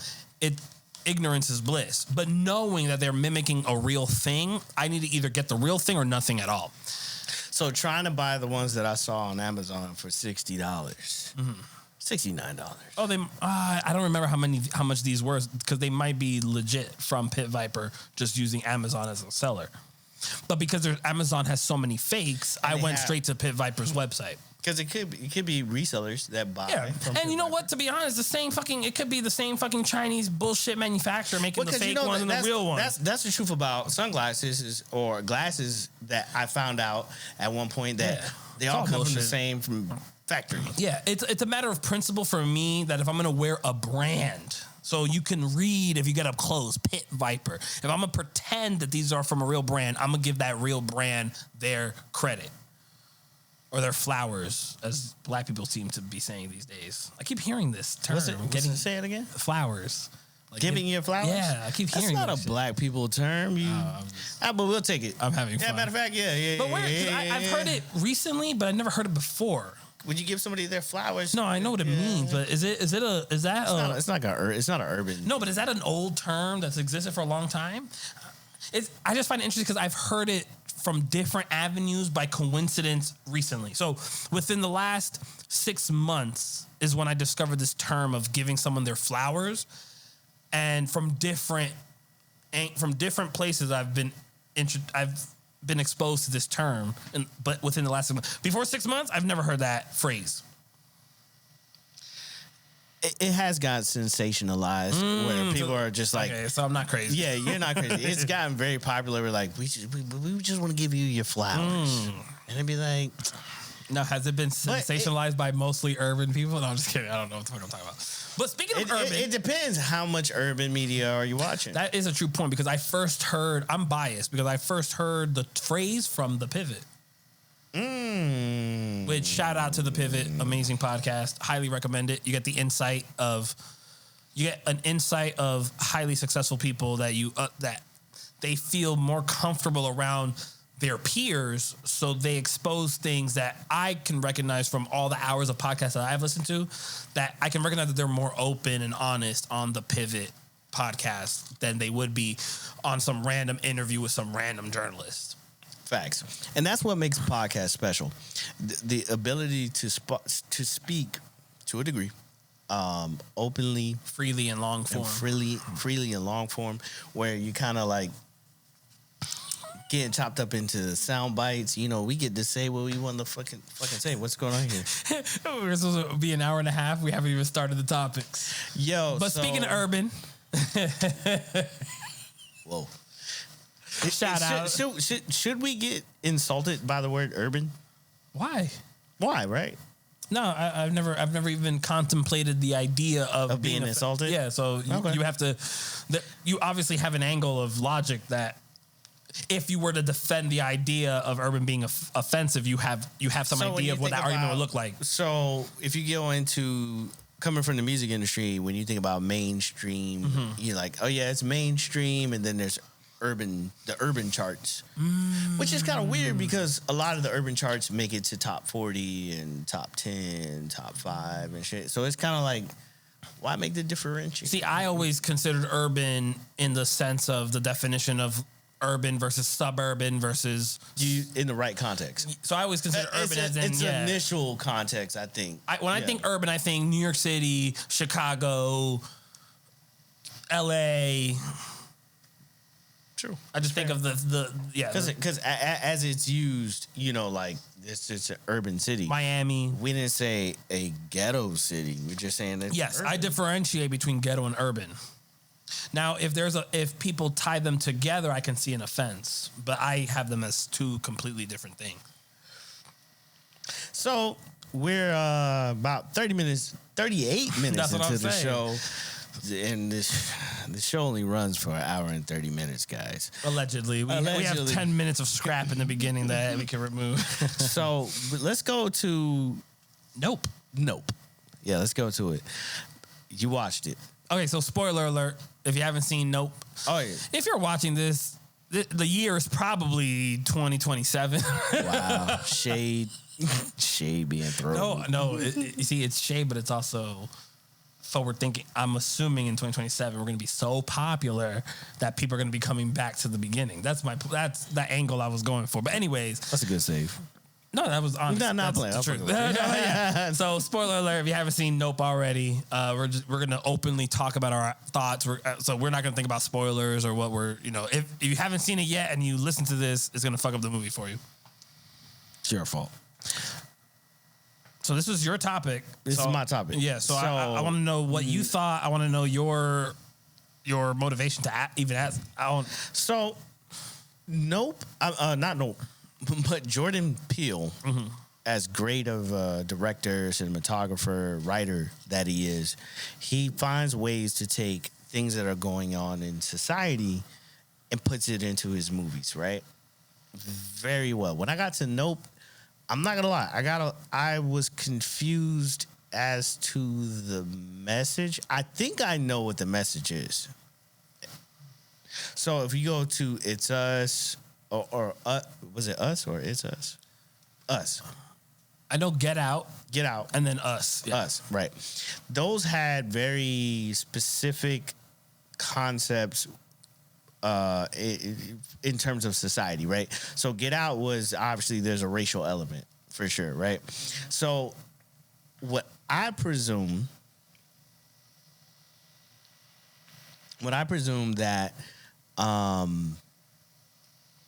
Ignorance is bliss, but knowing that they're mimicking a real thing, I need to either get the real thing or nothing at all. So trying to buy the ones that I saw on Amazon for $60, $69. Oh, I don't remember how much these were because they might be legit from Pit Viper, just using Amazon as a seller. But because Amazon has so many fakes, I went straight to Pit Viper's website. Because it could be resellers that buy. Yeah, and you know what? To be honest, it could be the same fucking Chinese bullshit manufacturer making the fake ones and the real ones. That's the truth about sunglasses or glasses that I found out at one point that they all come from the same factory. Yeah, it's a matter of principle for me that if I'm gonna wear a brand, so you can read if you get up close, Pit Viper. If I'm gonna pretend that these are from a real brand, I'm gonna give that real brand their credit. Or their flowers, as black people seem to be saying these days. I keep hearing this term. Say it again? Flowers. Like giving your flowers? Yeah, I keep hearing that. That's not a black people term. But we'll take it. I'm having fun. Yeah, matter of fact, yeah. But I've heard it recently, but I never heard it before. Would you give somebody their flowers? No, I know what it means, but it's not an urban. No, but is that an old term that's existed for a long time? I just find it interesting because I've heard it from different avenues by coincidence recently. So within the last 6 months is when I discovered this term of giving someone their flowers, and from different places I've been exposed to this term, but within the last 6 months. Before 6 months, I've never heard that phrase. It has gotten sensationalized where people are just like, okay, so I'm not crazy. Yeah, you're not crazy. It's gotten very popular. We're like, we just want to give you your flowers. And it'd be like, no, has it been sensationalized by mostly urban people? No, I'm just kidding. I don't know what the fuck I'm talking about. But speaking of urban, it depends how much urban media are you watching. That is a true point because I'm biased because I first heard the phrase from The Pivot. Which, shout out to The Pivot, amazing podcast, highly recommend it. You get an insight of highly successful people that that they feel more comfortable around their peers, so they expose things that I can recognize from all the hours of podcasts that I've listened to, that I can recognize that they're more open and honest on The Pivot podcast than they would be on some random interview with some random journalist. Facts. And that's what makes a podcast special. The ability to speak to a degree, openly, freely in long form. Freely in long form, where you kind of like getting chopped up into sound bites. You know, we get to say what we want to fucking say. What's going on here? We're supposed to be an hour and a half. We haven't even started the topics. But speaking of urban. Whoa. Shout out. Should we get insulted by the word urban? Why? Right? No, I've never even contemplated the idea of being insulted. Yeah, so you have to. You obviously have an angle of logic that if you were to defend the idea of urban being offensive, you have some idea of what that argument would look like. So if you go into coming from the music industry, when you think about mainstream, you're like, oh yeah, it's mainstream, and then there's the urban charts, which is kind of weird because a lot of the urban charts make it to top 40 and top 10, top 5 and shit. So it's kind of like, why make the differentiation? See, I always considered urban in the sense of the definition of urban versus suburban versus in the right context. So I always consider urban as in initial context. I think I think urban, I think New York City, Chicago, LA. True. I just think of the because as it's used, you know, like it's an urban city. Miami. We didn't say a ghetto city. We're just saying that. Yes, urban. I differentiate between ghetto and urban. Now, if people tie them together, I can see an offense, but I have them as two completely different things. So we're about 38 minutes into the show. And this show only runs for an hour and 30 minutes, guys. Allegedly. We have 10 minutes of scrap in the beginning that we can remove. So let's go to Nope. Yeah, let's go to it. You watched it. Okay, so spoiler alert. If you haven't seen Nope. Oh, yeah. If you're watching this, the year is probably 2027. Wow. Shade being thrown. No. You see, it's shade, but it's also forward thinking. I'm assuming in 2027 we're going to be so popular that people are going to be coming back to the beginning. That's the angle I was going for. But anyways, that's a good save. No, that was honest. No, not playing. That's the truth. Yeah. So, spoiler alert: if you haven't seen Nope already, we're going to openly talk about our thoughts. So we're not going to think about spoilers or what we're, if you haven't seen it yet and you listen to this, it's going to fuck up the movie for you. It's your fault. So this is your topic. This is my topic. Yeah. So I want to know what you thought. I want to know your motivation to even ask. So, Nope. Not Nope, but Jordan Peele, as great of a director, cinematographer, writer that he is, he finds ways to take things that are going on in society and puts it into his movies, right? Very well. When I got to Nope, I'm not gonna lie, I was confused as to the message. I think I know what the message is. So if you go to It's Us or was it Us or It's Us? Us. I know Get Out, and then Us. Yeah. Us, right. Those had very specific concepts in terms of society, right? So Get Out was obviously there's a racial element for sure, right? So what I presume that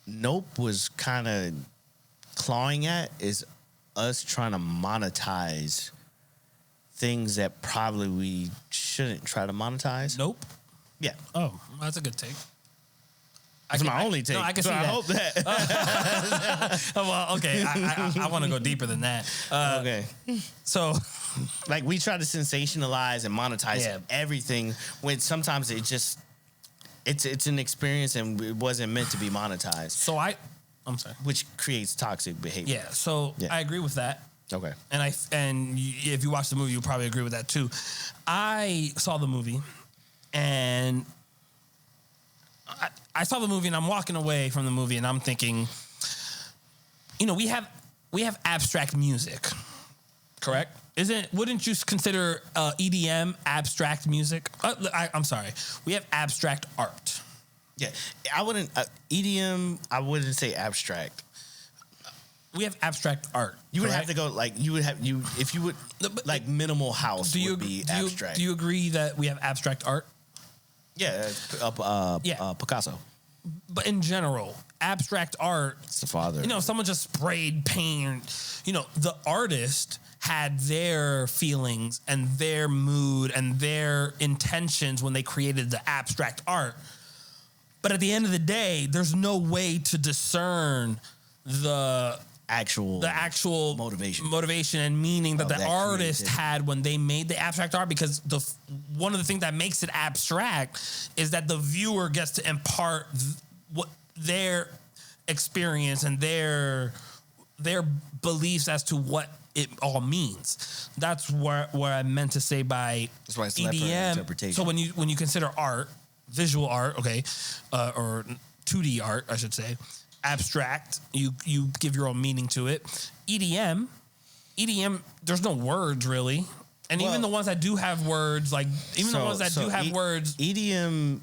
Nope was kind of clawing at is us trying to monetize things that probably we shouldn't try to monetize. Nope. Yeah. Oh, that's a good take. That's my only take. No, I can so see I that. hope that. Well, okay. I want to go deeper than that. Okay. So, like, we try to sensationalize and monetize everything when sometimes it's an experience and it wasn't meant to be monetized. So I'm sorry. Which creates toxic behavior. Yeah. So I agree with that. Okay. And if you watch the movie, you'll probably agree with that too. I saw the movie, and I saw the movie, and I'm walking away from the movie, and I'm thinking, we have abstract music, correct? Wouldn't you consider EDM abstract music? I'm sorry. We have abstract art. Yeah, I wouldn't EDM. I wouldn't say abstract. We have abstract art. You would have to go if you would like minimal house would be abstract. Do you agree that we have abstract art? Yeah, Picasso. But in general, abstract art. It's the father. Someone just sprayed paint. The artist had their feelings and their mood and their intentions when they created the abstract art. But at the end of the day, there's no way to discern the actual motivation and meaning that the artist had when they made the abstract art, because one of the things that makes it abstract is that the viewer gets to impart what their experience and their beliefs as to what it all means. That's what I meant to say by that's why it's EDM. Interpretation. So when you consider art, visual art, okay, or 2D art, I should say, abstract, you give your own meaning to it. EDM, there's no words really, and even the ones that do have words, like the ones that do have words, EDM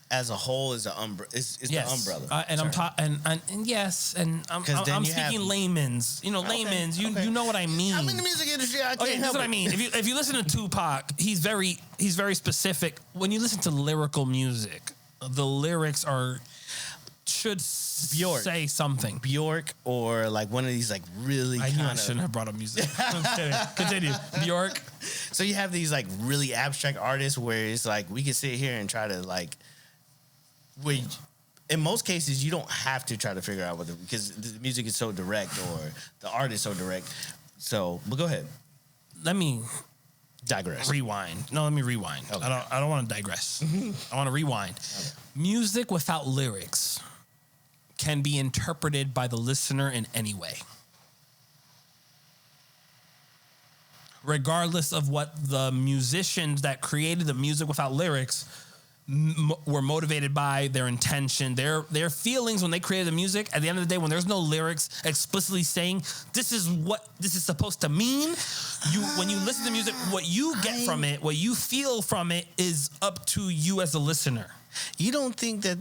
as a whole is the umbrella. And I'm yes, and I'm speaking layman's. Layman's. You know what I mean. I'm in the music industry. I can't help that's what I mean. If you listen to Tupac, he's very specific. When you listen to lyrical music, the lyrics should say something. Bjork or like one of these like really I knew I shouldn't have brought up music. Continue. Bjork. So you have these like really abstract artists where it's like we can sit here and try to like in most cases you don't have to try to figure out because the music is so direct or the art is so direct. So, but go ahead. Let me digress. Rewind. No, let me rewind. Okay. I don't want to digress. I want to rewind. Okay. Music without lyrics can be interpreted by the listener in any way, regardless of what the musicians that created the music without lyrics were motivated by, their intention, their feelings when they created the music. At the end of the day, when there's no lyrics explicitly saying this is what this is supposed to mean, when you listen to music, what you get from it, what you feel from it, is up to you as a listener. You don't think that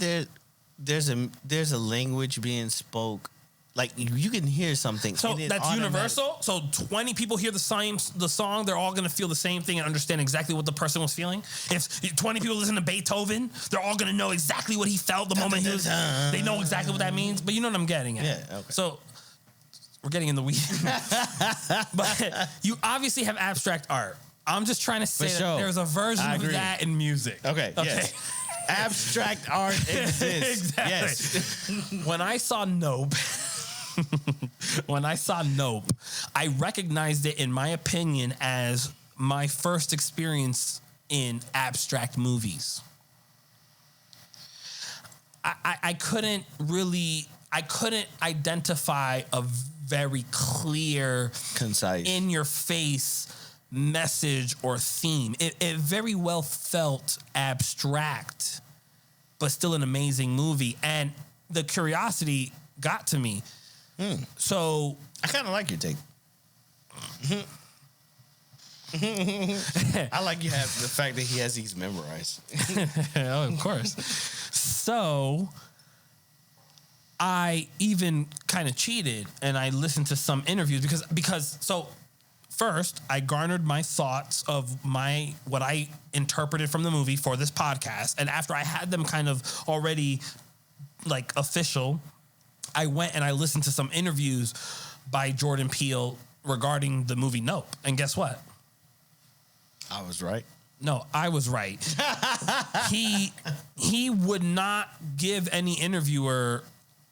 there's a language being spoke? Like you can hear something. So that's universal. So 20 people hear the song, they're all gonna feel the same thing and understand exactly what the person was feeling. If 20 people listen to Beethoven, they're all gonna know exactly what he felt the moment he was. They know exactly what that means. But you know what I'm getting at. Yeah. Okay. So we're getting in the weeds. But you obviously have abstract art. I'm just trying to say that there's a version of that in music. Okay. Yes. Abstract art exists. Exactly. Yes. When I saw Nope, I recognized it, in my opinion, as my first experience in abstract movies. I couldn't identify a very clear, concise, in your face message or theme. It very well felt abstract, but still an amazing movie. And the curiosity got to me. So I kind of like your take. I like you have the fact that he has these memorized. Oh, of course. So I even kind of cheated and I listened to some interviews because first I garnered my thoughts of what I interpreted from the movie for this podcast. And after I had them kind of already like official, I went and I listened to some interviews by Jordan Peele regarding the movie Nope. And guess what? I was right. No, I was right. He would not give any interviewer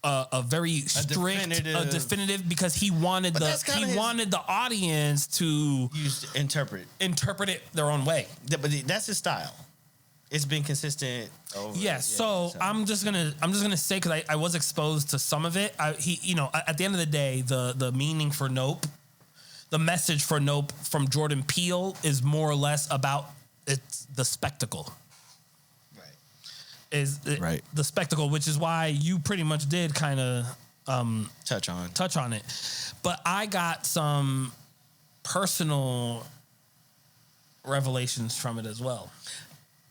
a very strict, definitive, because he wanted the audience to interpret it their own way. Yeah, but that's his style. It's been consistent over. Yes. So I'm just gonna say, because I was exposed to some of it. At the end of the day, the meaning for Nope, the message for Nope from Jordan Peele is more or less about it's the spectacle. Right. The spectacle, which is why you pretty much did kind of touch on it. But I got some personal revelations from it as well.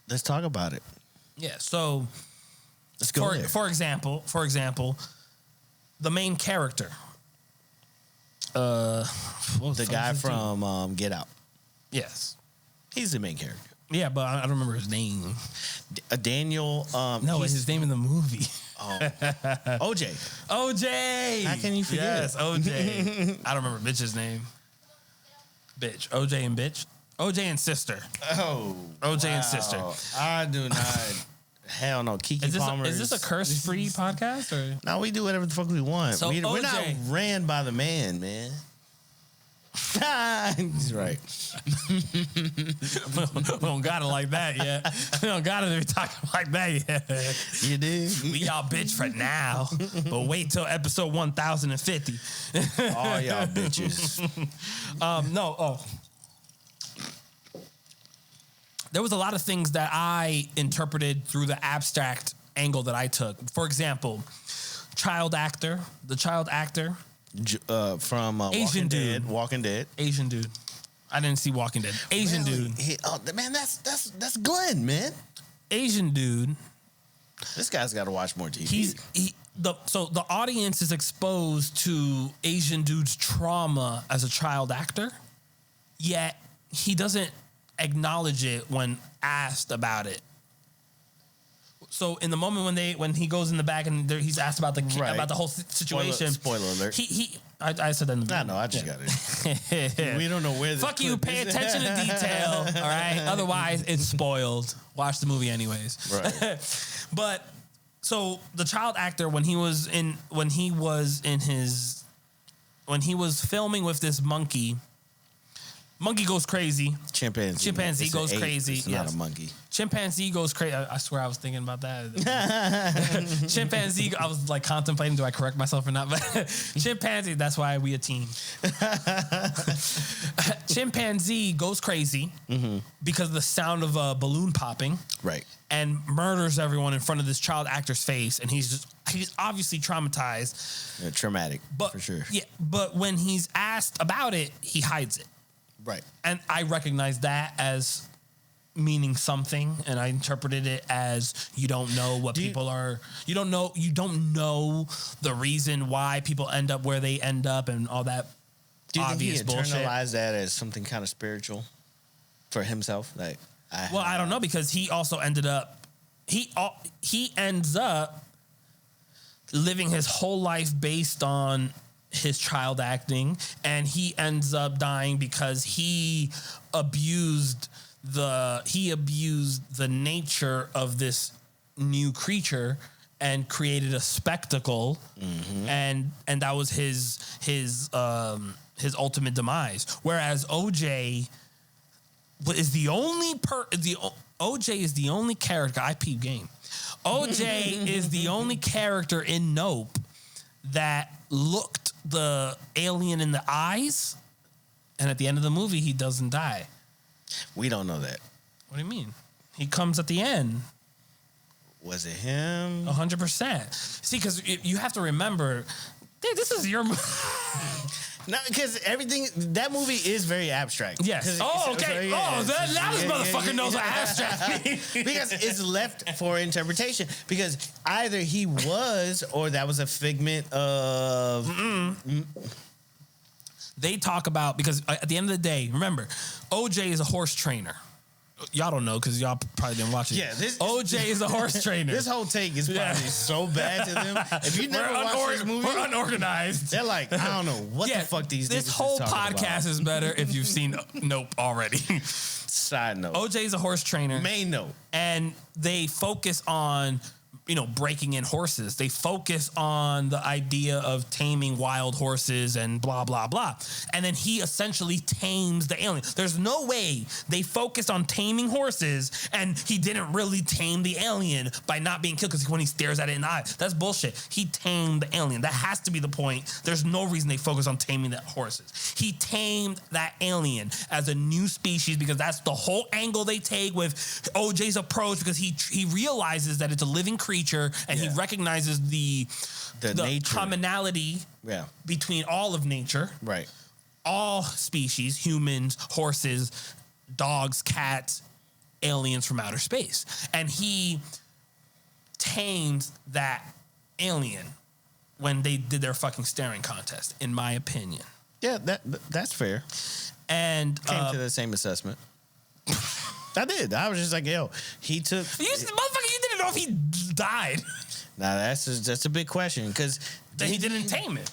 Let's talk about it. Yeah. So let's go. For example, the main character. The guy from Get Out. Yes. He's the main character. Yeah, but I don't remember his name. Daniel. No, his name in the movie. OJ. OJ. How can you forget? Yes, OJ. I don't remember bitch's name. Bitch. OJ and bitch. OJ and sister. Oh. OJ and sister. I do not. Hell no. Kiki Palmer. Is this a curse-free podcast? Or? No, we do whatever the fuck we want. So we're not ran by the man. He's right. We don't got it like that yet. We don't got it to be talking like that yet. You do? We y'all bitch for now, but wait till episode 1050. All y'all bitches. There was a lot of things that I interpreted through the abstract angle that I took. For example, the child actor. From Walking Dead. Asian dude. I didn't see Walking Dead. Asian dude. Man, that's Glenn, man. Asian dude. This guy's got to watch more TV. So the audience is exposed to Asian dude's trauma as a child actor, yet he doesn't acknowledge it when asked about it. So in the moment when he goes in the back and he's asked about the whole situation. Spoiler alert. I said that in the beginning. I just got it. We don't know where this Fuck you, pay attention to detail, all right? Otherwise, it's spoiled. Watch the movie anyways. Right. But so the child actor, when he was filming with this monkey goes crazy. Chimpanzee goes crazy. It's not a monkey. Chimpanzee goes crazy. I swear I was thinking about that. Chimpanzee, I was like contemplating, do I correct myself or not? But chimpanzee, that's why we a team. Chimpanzee goes crazy because of the sound of a balloon popping. Right. And murders everyone in front of this child actor's face. And he's obviously traumatized. Yeah, traumatic, for sure. Yeah, but when he's asked about it, he hides it. Right. And I recognize that as meaning something, and I interpreted it as you don't know what people are. You don't know the reason why people end up where they end up and all that. Do you obvious think he bullshit. internalized that as something kind of spiritual for himself? Like, I don't know, because he also ended up he ends up living his whole life based on his child acting, and he ends up dying because he abused the nature of this new creature and created a spectacle, and that was his ultimate demise. Whereas OJ is the only OJ is the only character. I peep game. OJ is the only character in Nope that looked the alien in the eyes, and at the end of the movie, he doesn't die. We don't know that. What do you mean? He comes at the end. Was it him? 100%. See, because you have to remember, dude, this is your movie. No, because that movie is very abstract. Yes. Oh, okay. Now this motherfucker knows what abstract means. Because it's left for interpretation. Because either he was, or that was a figment of. They talk about, because at the end of the day, remember, OJ is a horse trainer. Y'all don't know because y'all probably didn't watch it. Yeah, OJ is a horse trainer. This whole take is probably so bad to them. If you never watched this movie, we're unorganized. They're like, I don't know what the fuck these. This whole podcast is better if you've seen Nope already. Side note: OJ is a horse trainer. Main note, and they focus on, breaking in horses. They focus on the idea of taming wild horses and blah, blah, blah. And then he essentially tames the alien. There's no way they focused on taming horses and he didn't really tame the alien by not being killed because when he stares at it in the eye. That's bullshit. He tamed the alien. That has to be the point. There's no reason they focus on taming the horses. He tamed that alien as a new species because that's the whole angle they take with OJ's approach, because he realizes that it's a living creature and he recognizes the commonality between all of nature. Right. All species, humans, horses, dogs, cats, aliens from outer space. And he tamed that alien when they did their fucking staring contest, in my opinion. Yeah, that's fair. And came to the same assessment. I did. I was just like, yo, he took. Motherfucker, you didn't know if he died. Nah, that's a big question because he didn't tame it.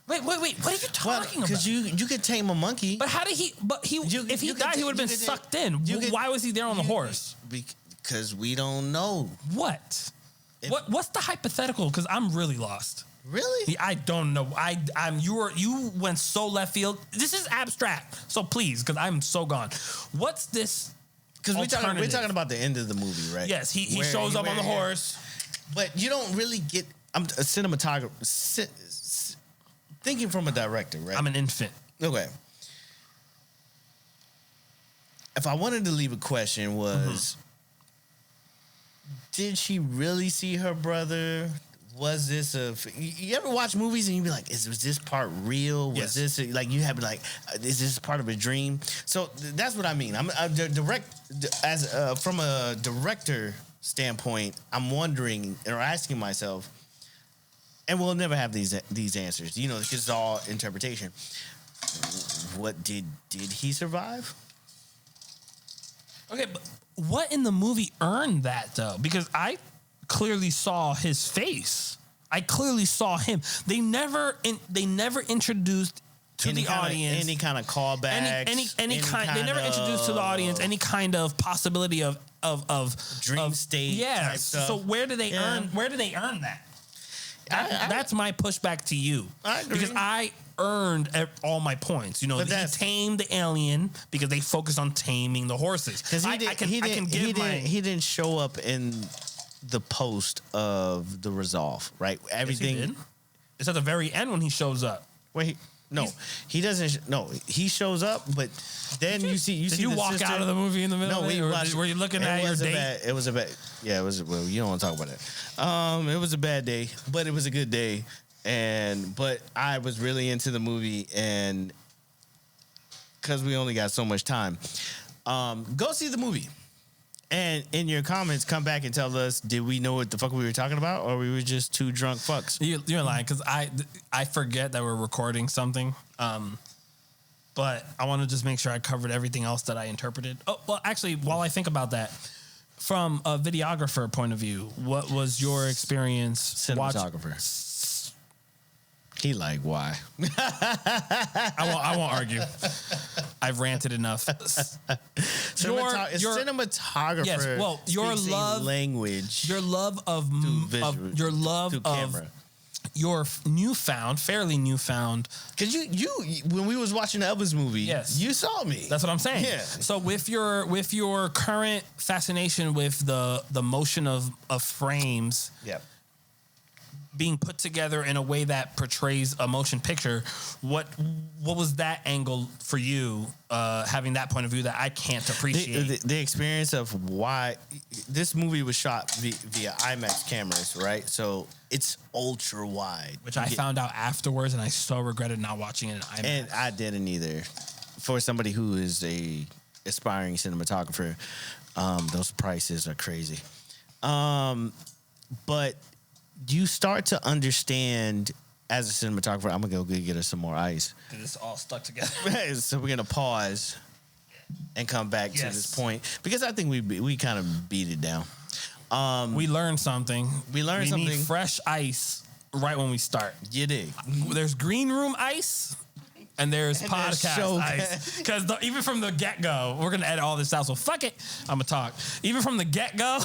Wait. What are you talking about? Because you could tame a monkey. But how did he? But if he died, he would have been sucked in. Why was he there on the horse? Because we don't know. What? What's the hypothetical? Because I'm really lost. Really? I don't know. You went so left field. This is abstract. So please, because I'm so gone. What's this? Because we're talking about the end of the movie, right? Yes, he shows up on the horse. But you don't really get. I'm a cinematographer. Thinking from a director, right? I'm an infant. Okay. If I wanted to leave a question was, did she really see her brother? Was this you ever watch movies and you be like, was this part real? Was this like, you have like, is this part of a dream? So that's what I mean. I'm from a director standpoint, I'm wondering or asking myself, and we'll never have these answers, because it's all interpretation. What did he survive? Okay, but what in the movie earned that though? Because I clearly saw his face. I clearly saw him. They never introduced to the audience any kind of callbacks. They never introduced to the audience any kind of possibility of dream state. Yeah. So where do they earn that? That's my pushback to you. I agree. Because I earned all my points. He tamed the alien because they focused on taming the horses. Because he didn't show up in the post of the resolve, right? Everything. Yes, he did. It's at the very end when he shows up. Wait, he doesn't. No, he shows up, but then you see. Did you walk out of the movie in the middle? No, were you looking at your date? It was a bad. Yeah, it was. Well, you don't want to talk about that. It was a bad day, but it was a good day, but I was really into the movie, and because we only got so much time, go see the movie. And in your comments, come back and tell us, did we know what the fuck we were talking about, or we were just two drunk fucks? You're lying, because I forget that we're recording something. But I want to just make sure I covered everything else that I interpreted. Oh, well, actually, while I think about that, from a videographer point of view, what was your experience? Cinematographer. He like, why? I won't argue. I've ranted enough. Cinematographer. Yes, well, your love language. Your love of camera. Your fairly newfound. Because you when we was watching the Elvis movie, yes, you saw me. That's what I'm saying. Yeah. So with your current fascination with the motion of frames, yep, being put together in a way that portrays a motion picture, what was that angle for you, having that point of view that I can't appreciate? The experience of why this movie was shot via IMAX cameras, right? So it's ultra wide. Which I found out afterwards, and I so regretted not watching it in IMAX. And I didn't either. For somebody who is a aspiring cinematographer, those prices are crazy. But you start to understand as a cinematographer. I'm gonna go get us some more ice. It's all stuck together. So we're gonna pause and come back to this point because I think we kind of beat it down. We learned something. We need fresh ice right when we start. You dig? There's green room ice. And there's podcast ice. Because even from the get-go, we're going to edit all this out, so fuck it. I'm going to talk. Even from the get-go,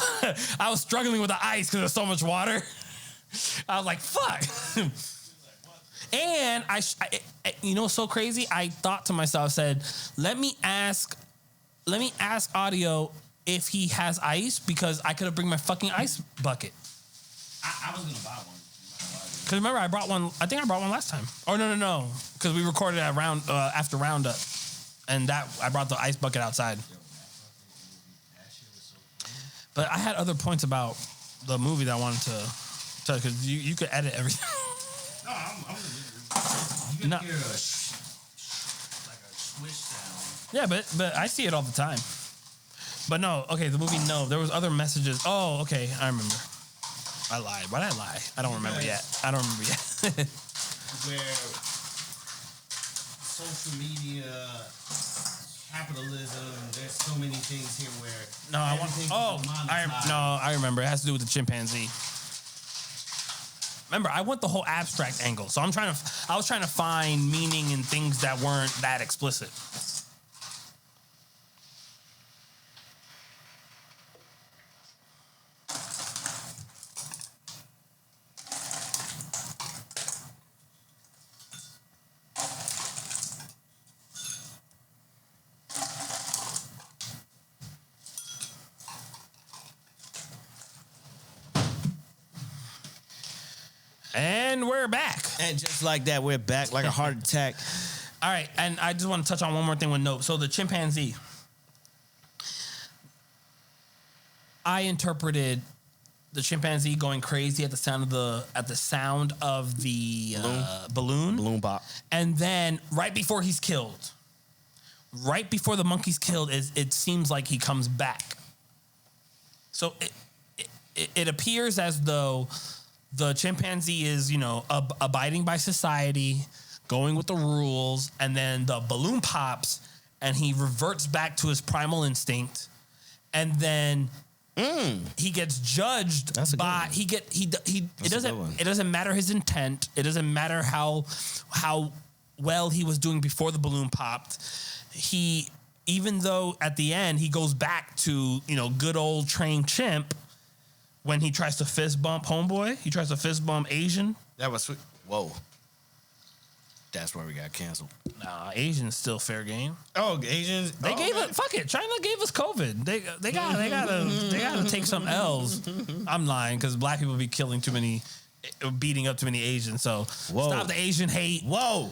I was struggling with the ice because there's so much water. I was like, fuck. And I you know, so crazy. I thought to myself, said, let me ask Audio if he has ice because I could have bring my fucking ice bucket. I was gonna buy one. Because remember, I brought one. I think I brought one last time. Oh no. Because we recorded at after Roundup, and that I brought the ice bucket outside. But I had other points about the movie that I wanted to tell because you could edit everything. No, I'm gonna leave it. You can hear like a swish sound. Yeah, but I see it all the time. But no, okay, the movie, no. There was other messages. Oh, okay, I remember. I lied. Why did I lie? I don't remember yet. Where social media, capitalism, there's so many things here where I remember. It has to do with the chimpanzee. Remember, I went the whole abstract angle, so I was trying to find meaning in things that weren't that explicit. And we're back. And just like that, we're back like a heart attack. All right, and I just want to touch on one more thing with Nope. So the chimpanzee. I interpreted the chimpanzee going crazy at the sound of the balloon pop. And then right before he's killed, right before the monkey's killed, it seems like he comes back. So it appears as though the chimpanzee is, abiding by society, going with the rules, and then the balloon pops, and he reverts back to his primal instinct, and then he gets judged by it doesn't matter his intent. It doesn't matter how well he was doing before the balloon popped. Even though at the end he goes back to good old trained chimp. When he tries to fist bump homeboy, he tries to fist bump Asian. That was sweet. Whoa. That's where we got canceled. Nah, Asians still fair game. Oh, Asians. They gave it. Fuck it. China gave us COVID. They gotta take some L's. I'm lying because black people be beating up too many Asians. So stop the Asian hate. Whoa.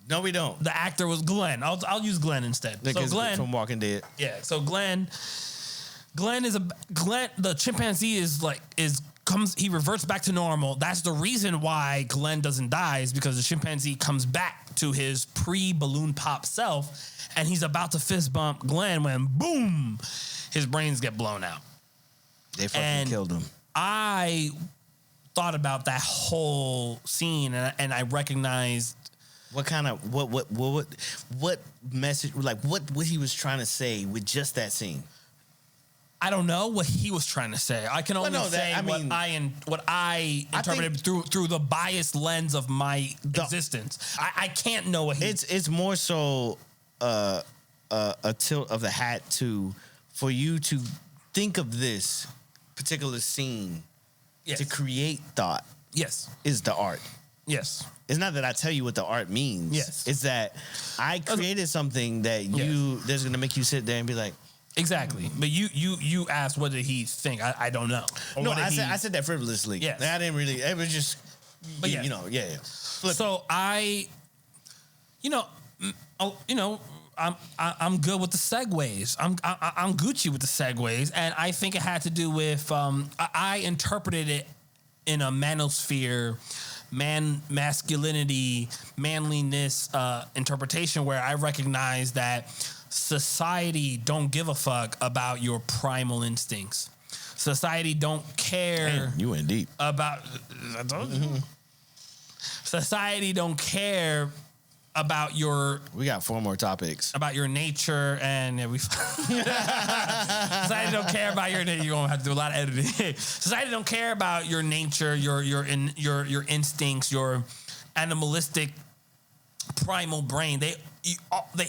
No, we don't. The actor was Glenn. I'll use Glenn instead. So Glenn from Walking Dead. Yeah. So Glenn the chimpanzee he reverts back to normal. That's the reason why Glenn doesn't die, is because the chimpanzee comes back to his pre-balloon pop self, and he's about to fist bump Glenn when boom, his brains get blown out. They fucking killed him. I thought about that whole scene and I recognized what message, like what he was trying to say with just that scene. I don't know what he was trying to say. I can only say what I interpreted through the biased lens of my existence. I can't know what he... It's more so a tilt of the hat for you to think of this particular scene to create thought. Yes. Is the art. Yes. It's not that I tell you what the art means. Yes. It's that I created something that that's going to make you sit there and be like, exactly. But you asked what did he think? I don't know. No, I said that frivolously. Yes. I didn't really. It was just, but yeah. So I'm good with the segues. I'm Gucci with the segues, and I think it had to do with I interpreted it in a manosphere, masculinity, manliness interpretation where I recognize that society don't give a fuck about your primal instincts. Society don't care. Man, you went deep. About society don't care about your... We got 4 more topics. About your nature, and society don't care about your nature. You're gonna have to do a lot of editing. Society don't care about your nature, your instincts, your animalistic primal brain.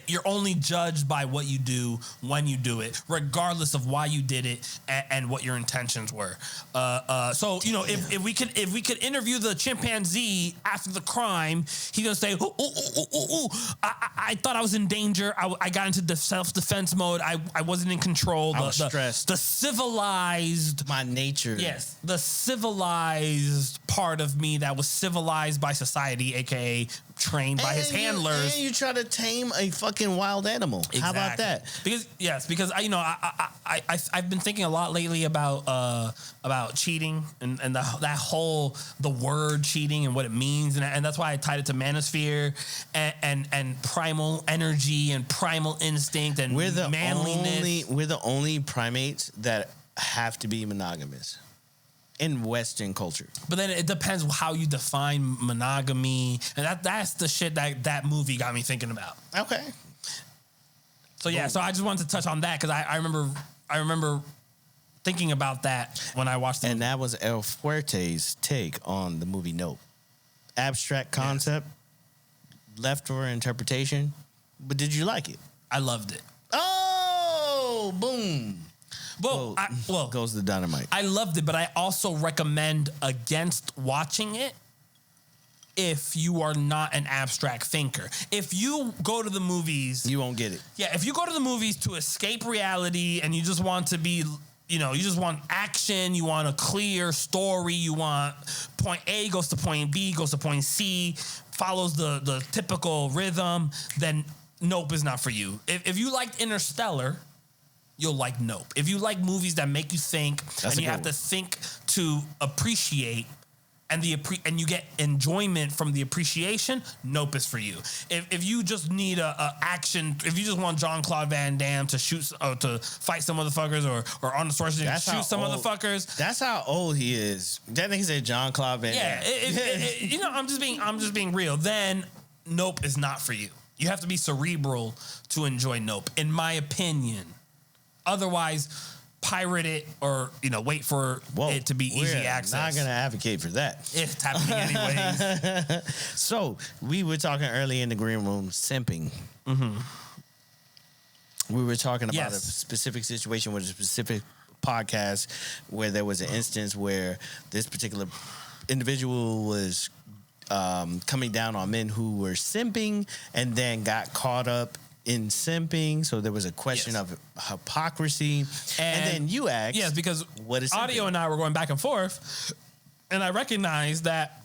You're only judged by what you do when you do it, regardless of why you did it and what your intentions were. So if we could interview the chimpanzee after the crime, he's gonna say, I thought I was in danger. I got into the self-defense mode. I wasn't in control. I was stressed. The civilized, my nature. Yes, the civilized part of me that was civilized by society, aka trained by his handlers. And you try to tame a fucking wild animal. Exactly. How about that? Because I've been thinking a lot lately about cheating and that whole the word cheating and what it means, and that's why I tied it to manosphere and primal energy and primal instinct and manliness. We're the only primates that have to be monogamous in Western culture. But then it depends how you define monogamy, and that's the shit that movie got me thinking about. Okay. So yeah, so I just wanted to touch on that because I remember thinking about that when I watched it. And that was El Fuerte's take on the movie Nope. Abstract concept, left for interpretation. But did you like it? I loved it. Oh, boom. Well, goes the dynamite. I loved it, but I also recommend against watching it if you are not an abstract thinker. If you go to the movies... You won't get it. Yeah, if you go to the movies to escape reality and you just want to be... you just want action, you want a clear story, you want point A goes to point B, goes to point C, follows the typical rhythm, then Nope is not for you. If you liked Interstellar... you'll like Nope. If you like movies that make you think and you have to think to appreciate and you get enjoyment from the appreciation, Nope is for you. If you just need a action, if you just want Jean-Claude Van Damme to shoot to fight some motherfuckers or Arnold Schwarzenegger to shoot some motherfuckers, that's how old he is. That nigga said Jean-Claude Van Damme. Yeah, I'm just being real. Then Nope is not for you. You have to be cerebral to enjoy Nope, in my opinion. Otherwise, pirate it or wait for it to be easy access. We're not going to advocate for that. It's happening anyways. So we were talking early in the green room, simping. Mm-hmm. We were talking about a specific situation with a specific podcast where there was an instance where this particular individual was coming down on men who were simping and then got caught up in simping, so there was a question of hypocrisy, and then you asked, yes, because what is Audio simping? and I were going back and forth, and I recognized that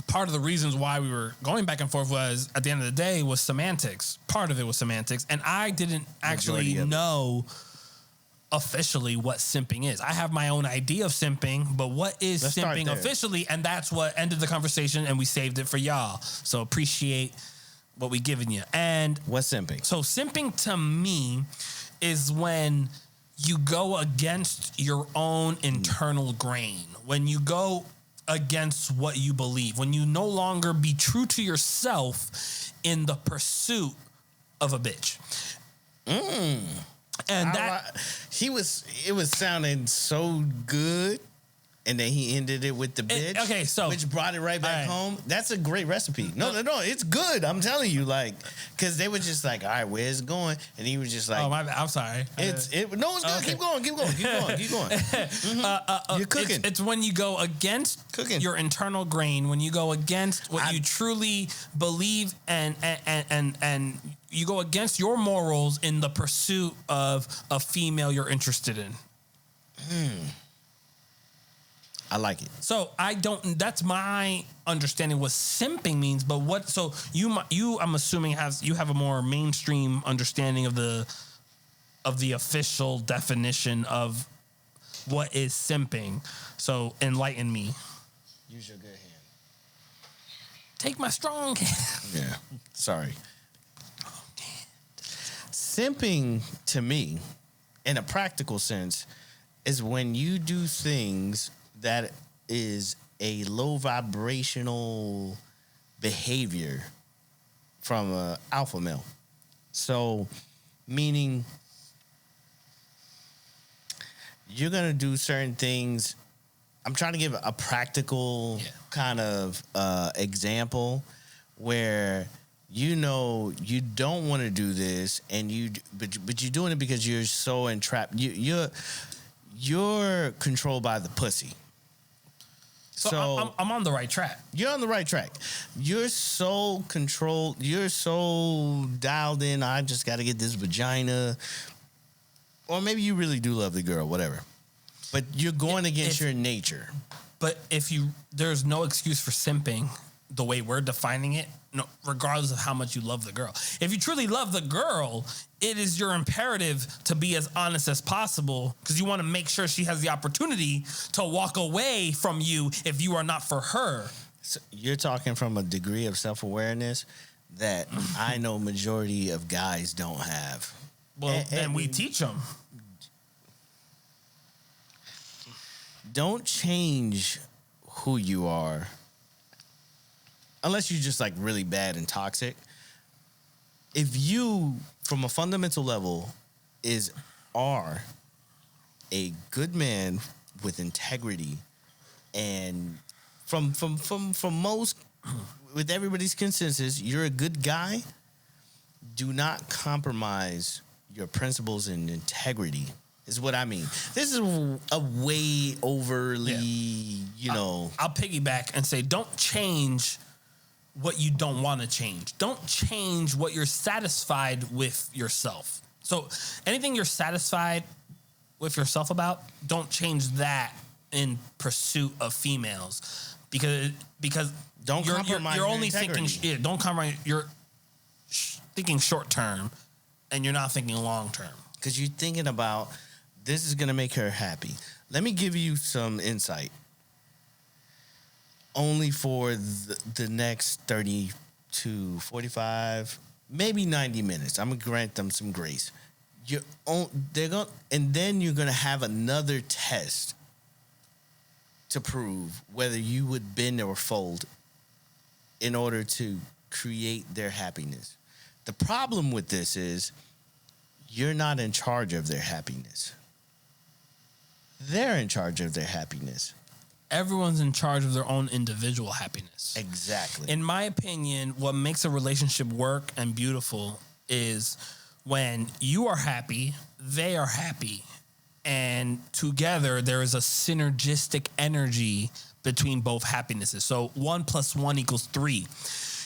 part of the reasons why we were going back and forth was, at the end of the day, was semantics. Part of it was semantics, and I didn't actually know officially what simping is. I have my own idea of simping, but what is simping officially? And that's what ended the conversation, and we saved it for y'all. So appreciate what we giving you. And what's simping? So simping to me is when you go against your own internal grain, when you go against what you believe, when you no longer be true to yourself in the pursuit of a bitch. And It was sounding so good. And then he ended it with the bitch. Which brought it right back home. That's a great recipe. No, it's good. I'm telling you, like, because they were just like, all right, where's it going? And he was just like, oh, my bad. I'm sorry. It's good. Okay. Keep going. Mm-hmm. You're cooking. It's when you go against your internal grain, when you go against what you truly believe, and you go against your morals in the pursuit of a female you're interested in. I like it. So that's my understanding what simping means. But so you I'm assuming you have a more mainstream understanding of the official definition of what is simping. So enlighten me. Use your good hand. Take my strong hand. Yeah. Sorry. Oh, damn. Simping to me, in a practical sense, is when you do things that is a low vibrational behavior from an alpha male. So, meaning you're going to do certain things. I'm trying to give a practical kind of example where you know you don't want to do this, and but you're doing it because you're so entrapped. You're controlled by the pussy. So I'm on the right track. You're on the right track. You're so controlled. You're so dialed in. I just got to get this vagina. Or maybe you really do love the girl, whatever. But you're going against your nature. But there's no excuse for simping the way we're defining it, regardless of how much you love the girl. If you truly love the girl, it is your imperative to be as honest as possible, because you want to make sure she has the opportunity to walk away from you if you are not for her. So you're talking from a degree of self-awareness that I know majority of guys don't have. Well, then we teach them. Don't change who you are unless you're just like really bad and toxic. If you, from a fundamental level, are a good man with integrity, and from most, with everybody's consensus, you're a good guy. Do not compromise your principles and integrity. Is what I mean. This is a way overly, I'll piggyback and say, don't change what you don't want to change. Don't change what you're satisfied with yourself. So anything you're satisfied with yourself about, don't change that in pursuit of females, because don't compromise you're your only integrity. thinking don't compromise. You're thinking short term, and you're not thinking long term. Because you're thinking about, this is gonna make her happy. Let me give you some insight. Only for the next 30 to 45, maybe 90 minutes. I'm gonna grant them some grace. And then you're gonna have another test to prove whether you would bend or fold in order to create their happiness. The problem with this is you're not in charge of their happiness. They're in charge of their happiness. Everyone's in charge of their own individual happiness. Exactly. In my opinion, what makes a relationship work and beautiful is when you are happy, they are happy, and together there is a synergistic energy between both happinesses. So 1 + 1 = 3.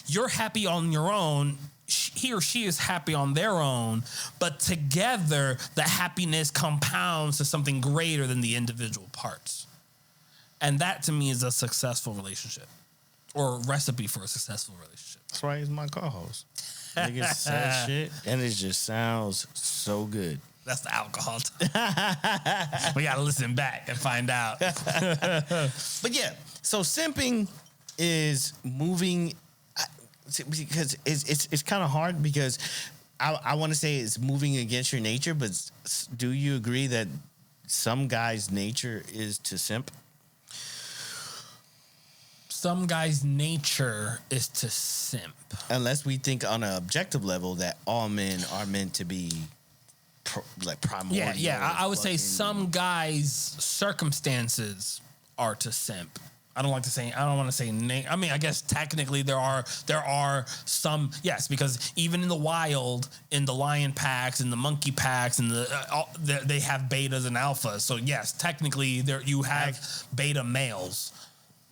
You're happy on your own. He or she is happy on their own, but together the happiness compounds to something greater than the individual parts. And that to me is a successful relationship, or a recipe for a successful relationship. That's why he's my co-host. Niggas say shit and it just sounds so good. That's the alcohol. We gotta listen back and find out. But yeah, so simping is moving, because it's kind of hard, because I want to say it's moving against your nature, but do you agree that some guys' nature is to simp? Some guys' nature is to simp. Unless we think on an objective level that all men are meant to be primordial. Yeah. I would say some guys' circumstances are to simp. I don't want to say name. I mean, I guess technically there are some, yes, because even in the wild, in the lion packs, in the monkey packs, and they have betas and alphas. So yes, technically you have beta males,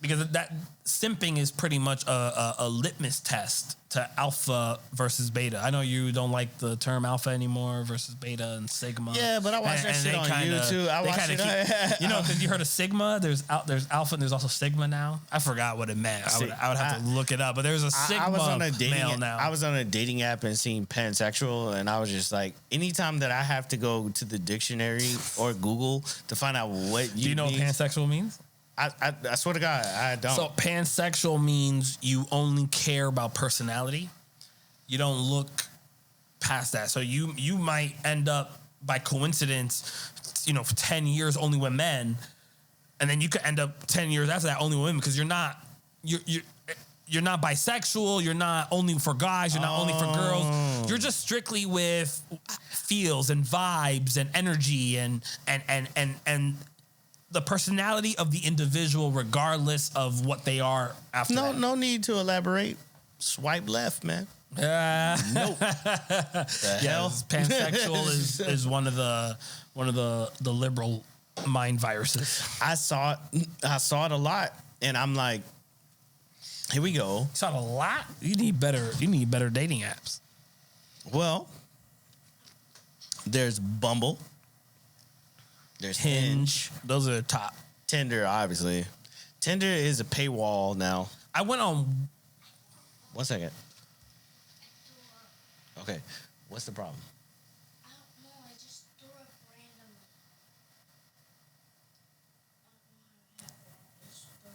because that simping is pretty much a litmus test to alpha versus beta. I know you don't like the term alpha anymore versus beta and sigma. Yeah, but I watch that shit on YouTube. I watch it. Because you heard of sigma. There's alpha and there's also sigma now. I forgot what it meant. I would have to look it up. But there's a sigma male now. I was on a dating app and seen pansexual, and I was just like, anytime that I have to go to the dictionary or Google to find out what do you know what pansexual means? I swear to God, I don't. So pansexual means you only care about personality. You don't look past that. So you might end up by coincidence, for 10 years only with men, and then you could end up 10 years after that only with women, because you're not bisexual. You're not only for guys. You're not only for girls. You're just strictly with feels and vibes and energy and the personality of the individual, regardless of what they are after that. No need to elaborate. Swipe left, man. Nope. Yes, pansexual is one of the liberal mind viruses. I saw it a lot, and I'm like, here we go. You saw it a lot? You need better dating apps. Well, there's Bumble. There's Hinge. Those are the top. Tinder, obviously. Tinder is a paywall now. I went on. 1 second. Okay. What's the problem? I don't know. I just threw up randomly.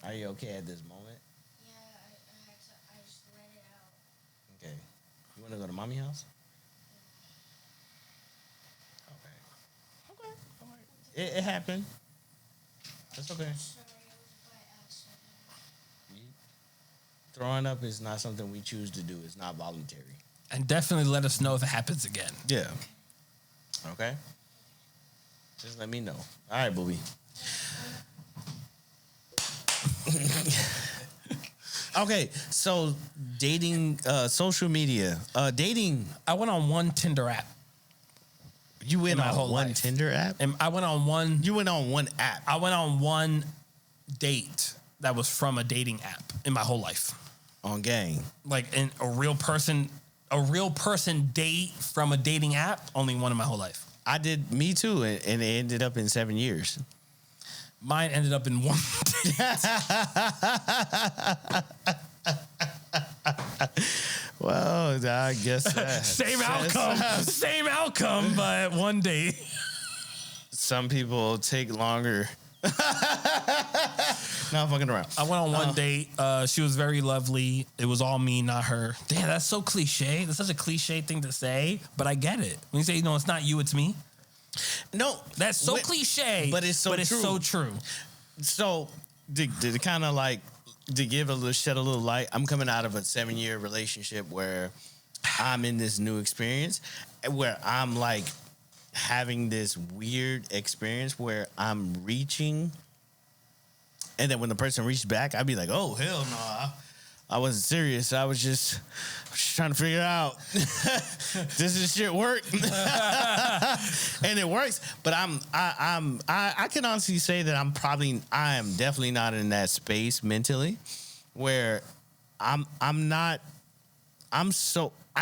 Are you okay at this moment? Yeah, I just let it out. Okay. You want to go to mommy house? Okay. All right. It happened. That's okay. Sorry, it was by accident. Throwing up is not something we choose to do. It's not voluntary. And definitely let us know if it happens again. Yeah. Okay. Just let me know. All right, booby. Okay, so dating, social media, dating. I went on one Tinder app. You went my on whole one life. Tinder app? And I went on one. You went on one app. I went on one date that was from a dating app in my whole life. On gang. Like in a real person date from a dating app, only one in my whole life. I did, me too, and it ended up in 7 years. Mine ended up in one date. Well, I guess that. Same outcome, but one date. Some people take longer. No, I'm fucking around. I went on one date. She was very lovely. It was all me, not her. Damn, that's so cliche. That's such a cliche thing to say, but I get it. When you say, it's not you, it's me. No, That's so cliche, but it's so true. So true. So, to kind of like, to shed a little light, I'm coming out of a 7-year relationship where I'm in this new experience, where I'm like having this weird experience where I'm reaching, and then when the person reached back, I'd be like, oh, hell no, I wasn't serious. I was just trying to figure it out. Does this shit work? And it works, but I can honestly say that I am definitely not in that space mentally where I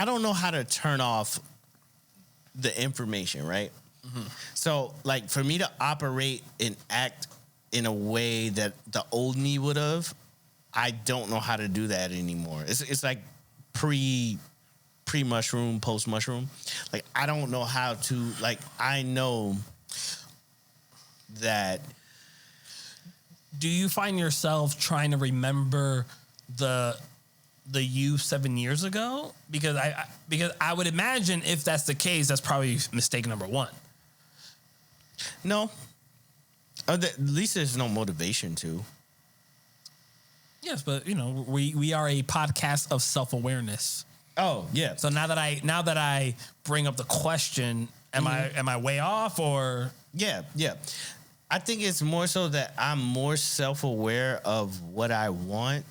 don't know how to turn off the information, right? Mm-hmm. So like for me to operate and act in a way that the old me would have, I don't know how to do that anymore. It's like pre-mushroom, post-mushroom. Like, I don't know how to, like, I know that. Do you find yourself trying to remember the you 7 years ago? Because I would imagine if that's the case, that's probably mistake number one. No. At least there's no motivation to. Yes, but we are a podcast of self-awareness. Oh, yeah. So now that I bring up the question Am I way off or? Yeah. I think it's more so that I'm more self-aware of what I want.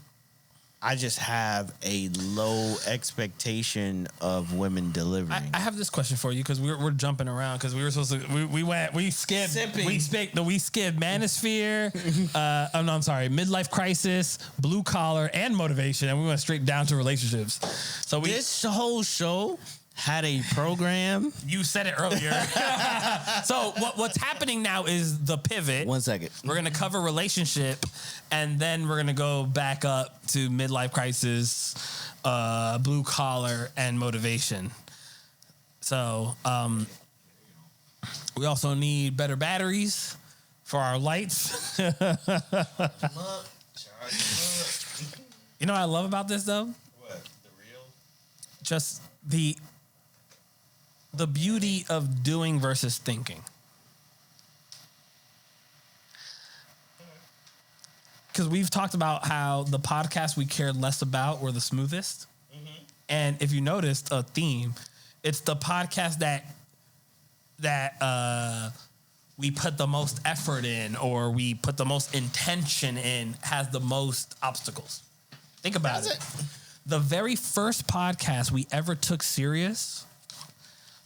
I just have a low expectation of women delivering. I have this question for you because we're jumping around because we were supposed to we skipped Simping. we skipped manosphere, I'm sorry, midlife crisis, blue collar, and motivation, and we went straight down to relationships. So This whole show had a program. You said it earlier. So what's happening now is the pivot. 1 second. We're gonna cover relationship, and then we're gonna go back up to midlife crisis, blue collar, and motivation. So we also need better batteries for our lights. You know what I love about this though? What? The real? Just the beauty of doing versus thinking. Because we've talked about how the podcasts we cared less about were the smoothest. Mm-hmm. And if you noticed a theme, it's the podcast that we put the most effort in or we put the most intention in has the most obstacles. Think about it. The very first podcast we ever took serious,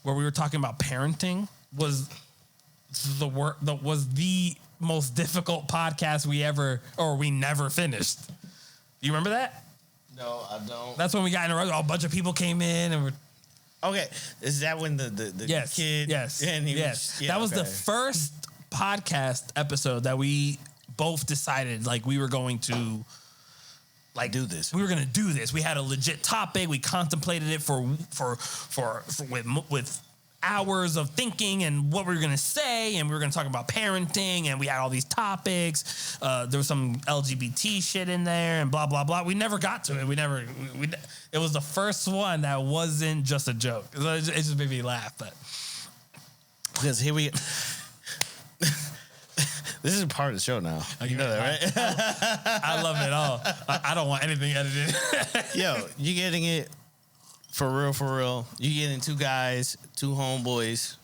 where we were talking about parenting, was the most difficult podcast we never finished. You remember that? No, I don't. That's when we got in a bunch of people came in and Okay, is that when the kid? Yes, and he yes. Was, that was the first podcast episode that we both decided like we were going to do this. We were going to do this. We had a legit topic. We contemplated it with hours of thinking and what we were going to say, and we were going to talk about parenting, and we had all these topics. There was some LGBT shit in there, and blah blah blah. We never got to it. It was the first one that wasn't just a joke. It just made me laugh, but because here we. This is part of the show now. You know that, right? I love it all. I don't want anything edited. Yo, you getting it for real. You getting two guys, two homeboys,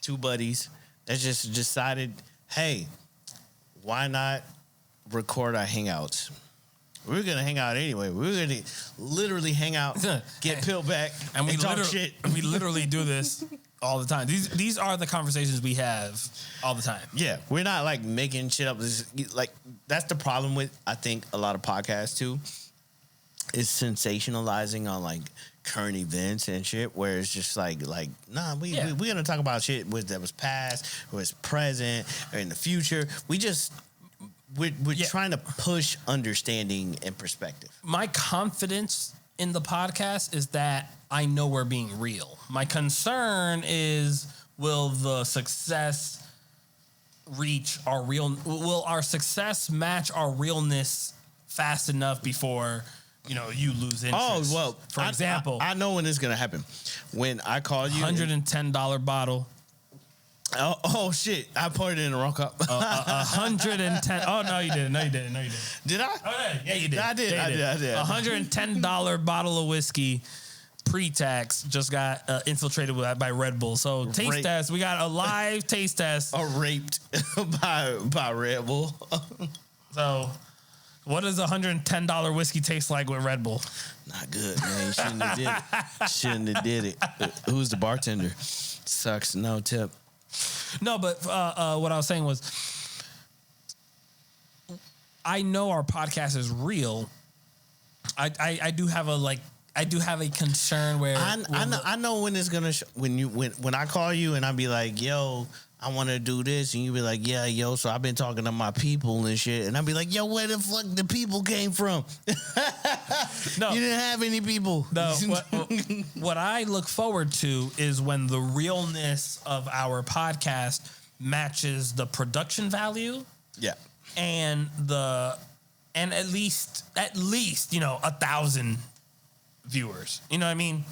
two buddies that just decided, hey, why not record our hangouts? We're going to hang out anyway. We're going to literally hang out, get peeled back, and we talk shit. We literally do this all the time. These are the conversations we have all the time. Yeah, we're not like making shit up. Like that's the problem with I think a lot of podcasts too, is sensationalizing on like current events and shit. Where it's just like nah, we're gonna talk about shit that was past, was present, or in the future. We're trying to push understanding and perspective. My confidence in the podcast is that I know we're being real. My concern is, will the success reach our real? Will our success match our realness fast enough before you lose interest? Oh well, for example, I know when it's gonna happen. When I call you, $110 bottle. Oh shit! I poured it in the wrong cup. 110. Oh no, you didn't. Did I? Oh yeah, you did. I did. $110 bottle of whiskey, pre-tax, just got infiltrated by Red Bull. So taste test. We got a live taste test. Raped by Red Bull. So, what does $110 whiskey taste like with Red Bull? Not good, man. You shouldn't have did it. Who's the bartender? Sucks. No tip. No, but what I was saying was, I know our podcast is real. I do have a concern where I know when it's gonna when I call you and I be like, yo, I want to do this, and you be like, yeah, yo, so I've been talking to my people and shit, and I be like, yo, where the fuck the people came from? No, you didn't have any people. No, what I look forward to is when the realness of our podcast matches the production value. Yeah, and at least 1,000 viewers. You know what I mean?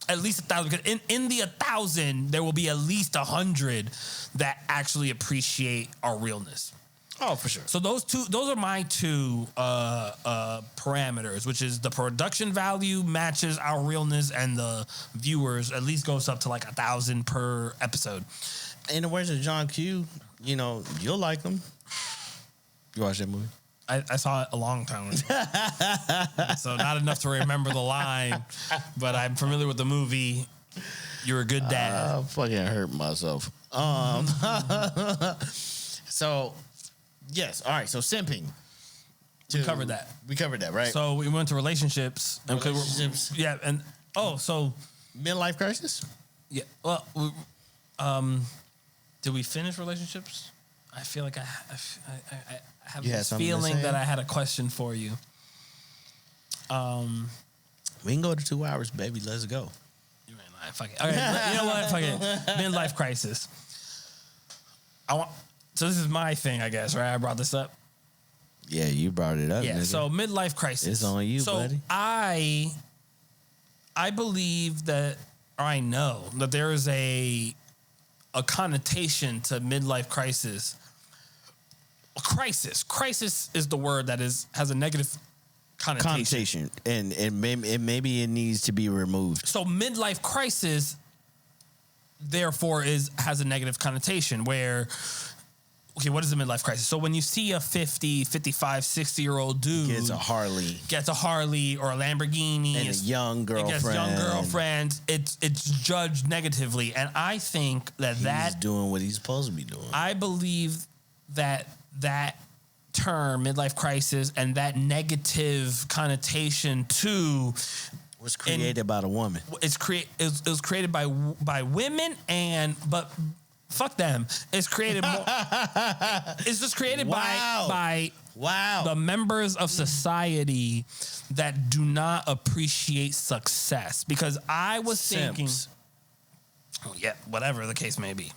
At least 1,000. Because in the 1,000, there will be at least 100 that actually appreciate our realness. Oh, for sure. So those are my two parameters, which is the production value matches our realness, and the viewers at least goes up to like 1,000 per episode. In the words of John Q, you'll like them. You watch that movie? I saw it a long time ago. So not enough to remember the line, but I'm familiar with the movie. You're a good dad. I fucking hurt myself. So, yes. All right. So, simping. We covered that. We covered that, right? So we went to relationships. Relationships. Yeah, and so midlife crisis? yeah. Well, did we finish relationships? I feel like I have You had this something to feeling say? that I had a question for you. We can go to 2 hours, baby. Let's go. You ain't lying. Fuck it. Okay, you know what? Fuck it. Midlife crisis. So this is my thing, I guess, right? I brought this up. Yeah, you brought it up. Yeah. nigga. So midlife crisis. It's on you, buddy. I believe that, or I know that there is a connotation to midlife crisis. Crisis is the word that has a negative connotation. And maybe it needs to be removed. So midlife crisis, therefore, has a negative connotation where, okay, what is a midlife crisis? So when you see a 50, 55, 60-year-old dude Gets a Harley or a Lamborghini and a young girlfriend. it's judged negatively. And I think He's doing what he's supposed to be doing. I believe that term, midlife crisis, and that negative connotation to was created by the woman. it was created by women, but fuck them. It's created more. It's just created by the members of society that do not appreciate success. Because I was thinking, whatever the case may be,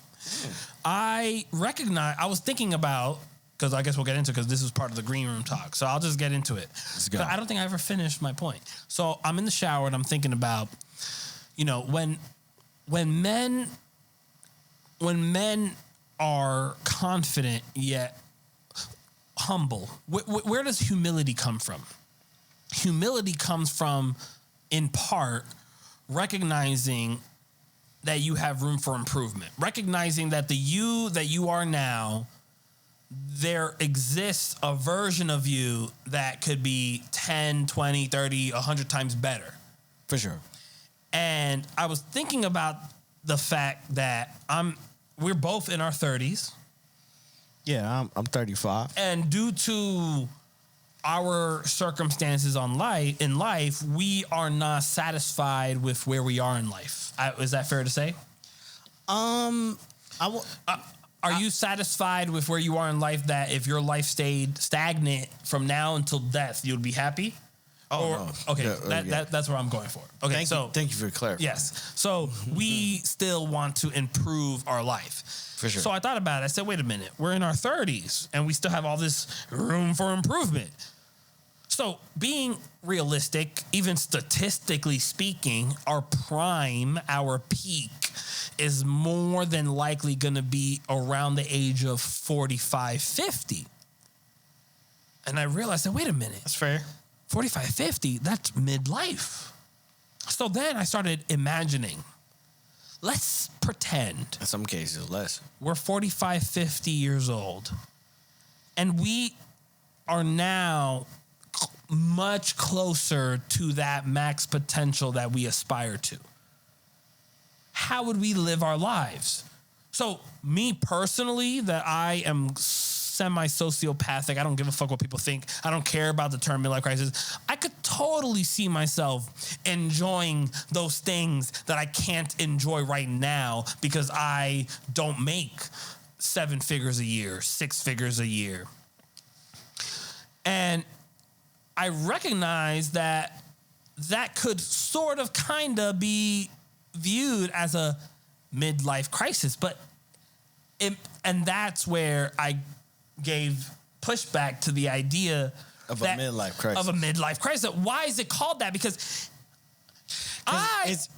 I was thinking about, because I guess we'll get into it because this is part of the green room talk. So I'll just get into it. Let's go. But I don't think I ever finished my point. So I'm in the shower and I'm thinking about, when men are confident yet humble, where does humility come from? Humility comes from, in part, recognizing that you have room for improvement, recognizing that the you that you are now, there exists a version of you that could be 10, 20, 30, 100 times better. For sure. And I was thinking about the fact that we're both in our 30s. Yeah, I'm 35. And due to our circumstances in life, we are not satisfied with where we are in life. Is that fair to say? Are you satisfied with where you are in life, that if your life stayed stagnant from now until death, you'd be happy? No. Okay, Yeah, that's what I'm going for. Okay, thank you for clarifying. Yes. So we still want to improve our life. For sure. So I thought about it. I said, wait a minute. We're in our 30s and we still have all this room for improvement. So being realistic, even statistically speaking, our prime, our peak is more than likely going to be around the age of 45, 50. And I realized that, wait a minute. That's fair. 45, 50, that's midlife. So then I started imagining, let's pretend In some cases, less. we're 45, 50 years old, and we are now much closer to that max potential that we aspire to. How would we live our lives? So me personally, that I am semi-sociopathic, I don't give a fuck what people think, I don't care about the term midlife crisis, I could totally see myself enjoying those things that I can't enjoy right now because I don't make 7 figures a year, 6 figures a year. And I recognize that could sort of kind of be viewed as a midlife crisis, and that's where I gave pushback to the idea of a midlife crisis. Of a midlife crisis. Why is it called that? Because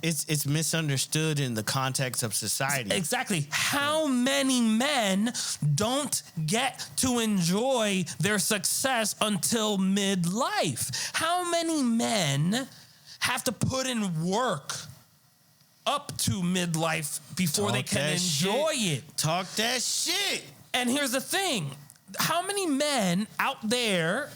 It's misunderstood in the context of society. Exactly. How many men don't get to enjoy their success until midlife? How many men have to put in work up to midlife before they can enjoy it? Talk that shit. And here's the thing. How many men out there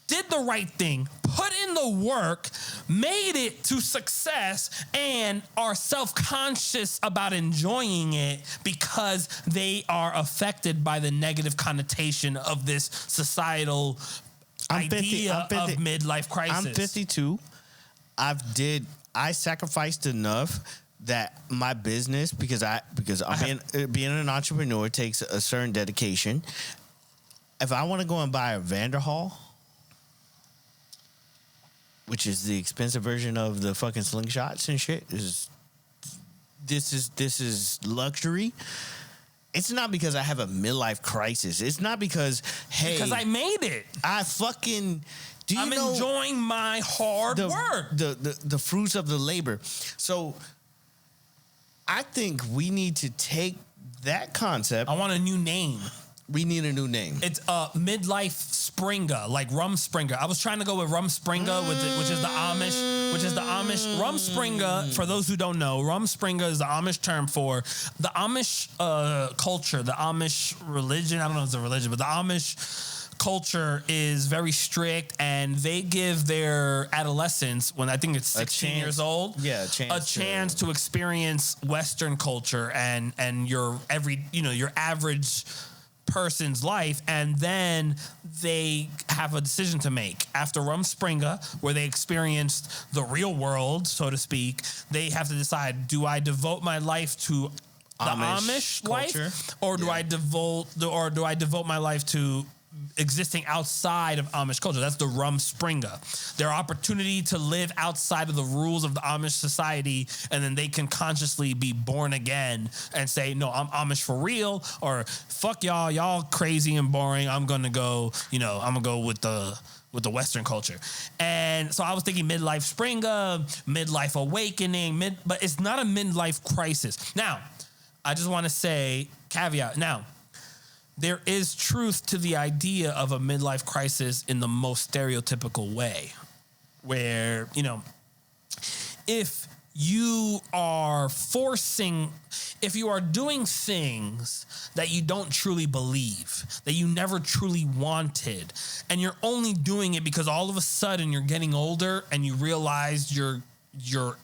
did the right thing, put in the work, made it to success, and are self-conscious about enjoying it because they are affected by the negative connotation of this societal idea of midlife crisis? I'm 52. I sacrificed enough that my business, because being an entrepreneur takes a certain dedication. If I want to go and buy a Vanderhall, which is the expensive version of the fucking slingshots and shit, this is luxury. It's not because I have a midlife crisis. It's not because I made it. I'm enjoying my hard work. The fruits of the labor. So I think we need to take that concept. I want a new name. We need a new name. It's midlife Springa, like Rum Springa. I was trying to go with Rum Springa, which is the Amish. Rum Springa, for those who don't know, Rum Springa is the Amish term for the Amish culture, the Amish religion. I don't know if it's a religion, but the Amish culture is very strict, and they give their adolescents, when I think it's 16 years old, a chance to experience Western culture and your average person's life, and then they have a decision to make. After Rum Springa, where they experienced the real world, so to speak, they have to decide, do I devote my life to the Amish life, or do I devote my life to existing outside of Amish culture? That's the Rum Springa. Their opportunity to live outside of the rules of the Amish society, and then they can consciously be born again and say, no, I'm Amish for real, or fuck y'all crazy and boring. I'm gonna go with the Western culture. And so I was thinking midlife Springa, midlife awakening, but it's not a midlife crisis. Now, I just want to say, caveat. Now, there is truth to the idea of a midlife crisis in the most stereotypical way, where, if you are doing things that you don't truly believe, that you never truly wanted, and you're only doing it because all of a sudden you're getting older and you realize your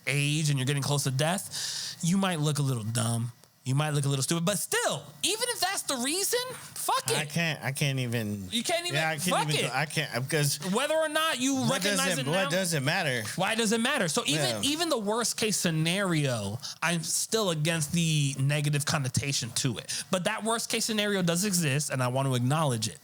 age and you're getting close to death, you might look a little dumb. You might look a little stupid, but still, even if that's the reason, fuck it. I can't even. You can't even. Yeah, I can't because whether or not you recognize it now. What does it matter? Why does it matter? So even the worst case scenario, I'm still against the negative connotation to it. But that worst case scenario does exist, and I want to acknowledge it.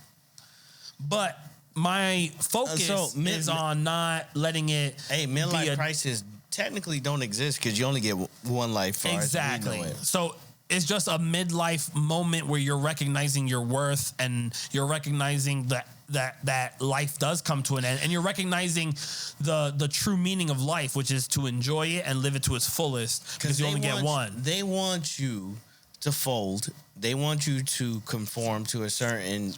But my focus is on not letting it. Hey, midlife crisis technically don't exist because you only get one life. Exactly. So it's just a midlife moment where you're recognizing your worth, and you're recognizing that life does come to an end, and you're recognizing the true meaning of life, which is to enjoy it and live it to its fullest, because you only get one. They want you to fold. They want you to conform to a certain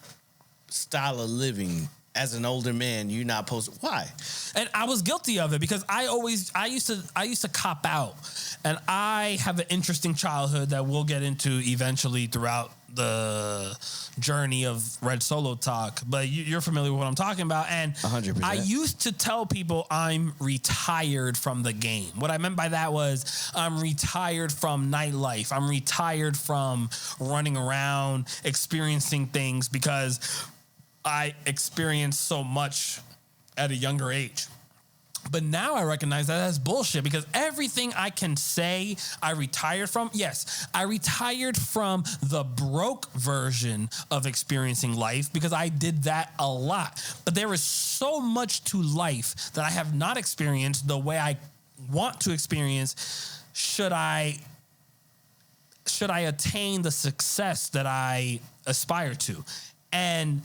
style of living. As an older man, you're not supposed to. Why? And I was guilty of it because I used to cop out, and I have an interesting childhood that we'll get into eventually throughout the journey of Red Solo Talk. But you're familiar with what I'm talking about, and 100%. I used to tell people I'm retired from the game. What I meant by that was I'm retired from nightlife. I'm retired from running around, experiencing things, because I experienced so much at a younger age. But now I recognize that that's bullshit, because everything I can say I retired from, yes, I retired from the broke version of experiencing life, because I did that a lot. But there is so much to life that I have not experienced the way I want to experience should I attain the success that I aspire to. And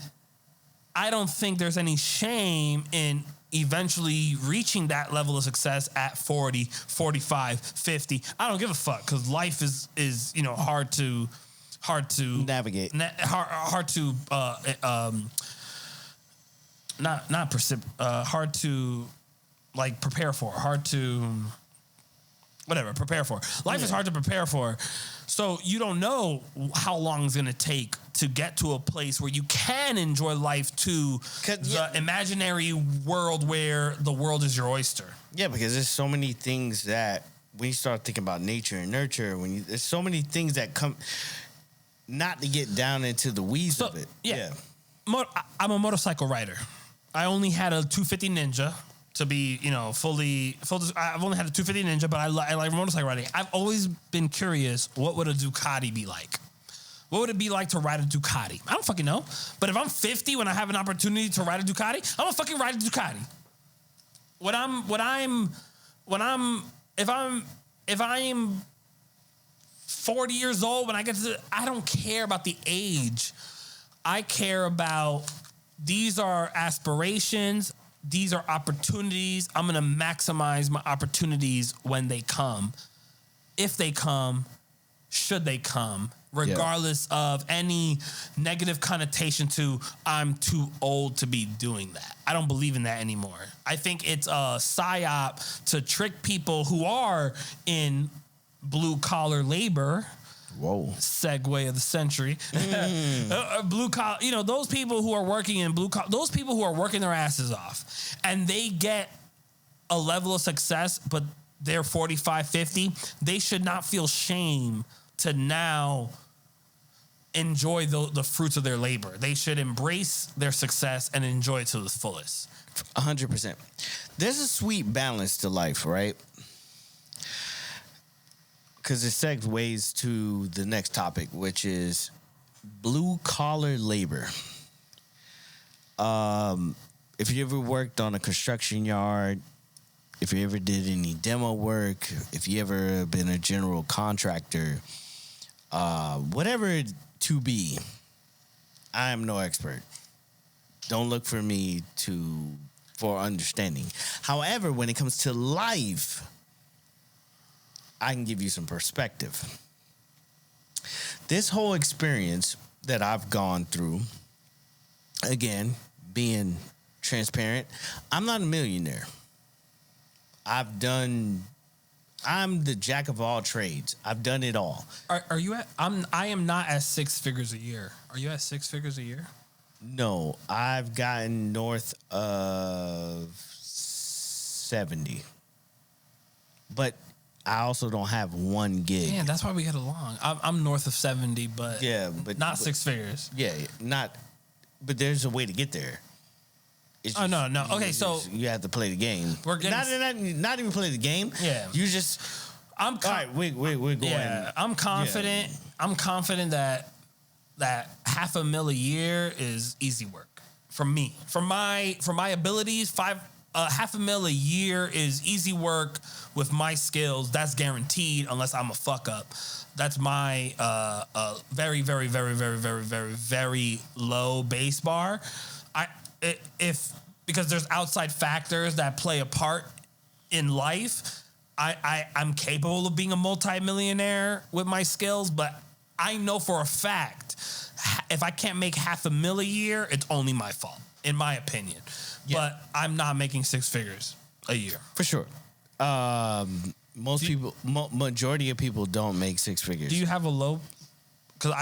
I don't think there's any shame in eventually reaching that level of success at 40, 45, 50. I don't give a fuck because life is hard to navigate. Hard to hard to like prepare for. Hard to prepare for. Life is hard to prepare for. So you don't know how long it's going to take to get to a place where you can enjoy life to the imaginary world where the world is your oyster. Yeah, because there's so many things that when you start thinking about nature and nurture, there's so many things that come, not to get down into the weeds of it. Yeah. I'm a motorcycle rider. I only had a 250 Ninja. To be, fully. I've only had a 250 Ninja, but I like motorcycle riding. I've always been curious, what would a Ducati be like? What would it be like to ride a Ducati? I don't fucking know. But if I'm 50, when I have an opportunity to ride a Ducati, I'm gonna fucking ride a Ducati. If I'm 40 years old, when I get to, I don't care about the age. I care about these are aspirations. These are opportunities. I'm going to maximize my opportunities when they come. If they come, should they come, regardless of any negative connotation to I'm too old to be doing that. I don't believe in that anymore. I think it's a psyop to trick people who are in blue collar labor. Whoa. Segue of the century. Blue collar, those people who are working in blue collar, those people who are working their asses off and they get a level of success, but they're 45, 50, they should not feel shame to now enjoy the fruits of their labor. They should embrace their success and enjoy it to the fullest. 100%. There's a sweet balance to life, right? Because it segues to the next topic, which is blue-collar labor. If you ever worked on a construction yard, if you ever did any demo work, if you ever been a general contractor, whatever to be, I am no expert. Don't look for me for understanding. However, when it comes to life, I can give you some perspective. This whole experience that I've gone through, again, being transparent, I'm not a millionaire. I'm the jack of all trades. I've done it all. Are you at? I am not at 6 figures a year. Are you at 6 figures a year? No, I've gotten north of 70. But I also don't have one gig. Yeah, that's why we get along. I'm north of 70, but not 6 figures. Yeah, but there's a way to get there. No. Okay, so you have to play the game. We're getting not even play the game. Yeah, you just. All right, we're going. Yeah, I'm confident. Yeah. I'm confident that $500,000 a year is easy work for me. For my abilities, $500,000 a year is easy work with my skills. That's guaranteed unless I'm a fuck up. That's my very, very, very, very, very, very, very low base bar. Because there's outside factors that play a part in life, I'm capable of being a multimillionaire with my skills, but I know for a fact if I can't make $500,000 a year, it's only my fault, in my opinion. Yeah. But I'm not making 6 figures a year. For sure. Majority of people don't make 6 figures. Do you have a low? Do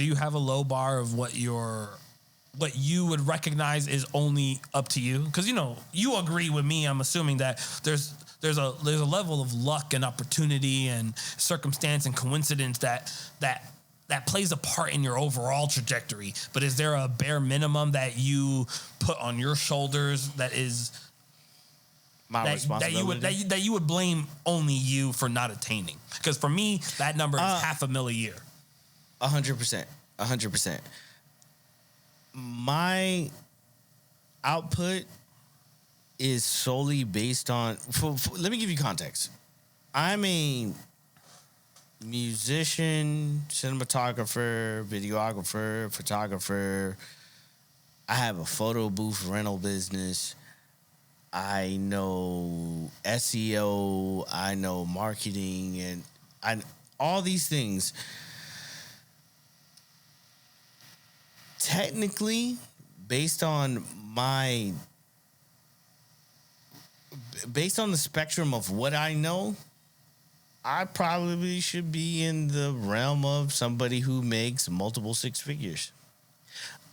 you have a low bar of what you would recognize is only up to you? Because you agree with me. I'm assuming that there's a level of luck and opportunity and circumstance and coincidence that plays a part in your overall trajectory. But is there a bare minimum that you put on your shoulders that is my responsibility? That you would blame only you for not attaining? Because for me, that number is $500,000 a year. 100%. My output is solely based on. Let me give you context. I'm a musician, cinematographer, videographer, photographer, I have a photo booth rental business. I know SEO. I know marketing, and all these things. Technically, based on the spectrum of what I know, I probably should be in the realm of somebody who makes multiple six figures.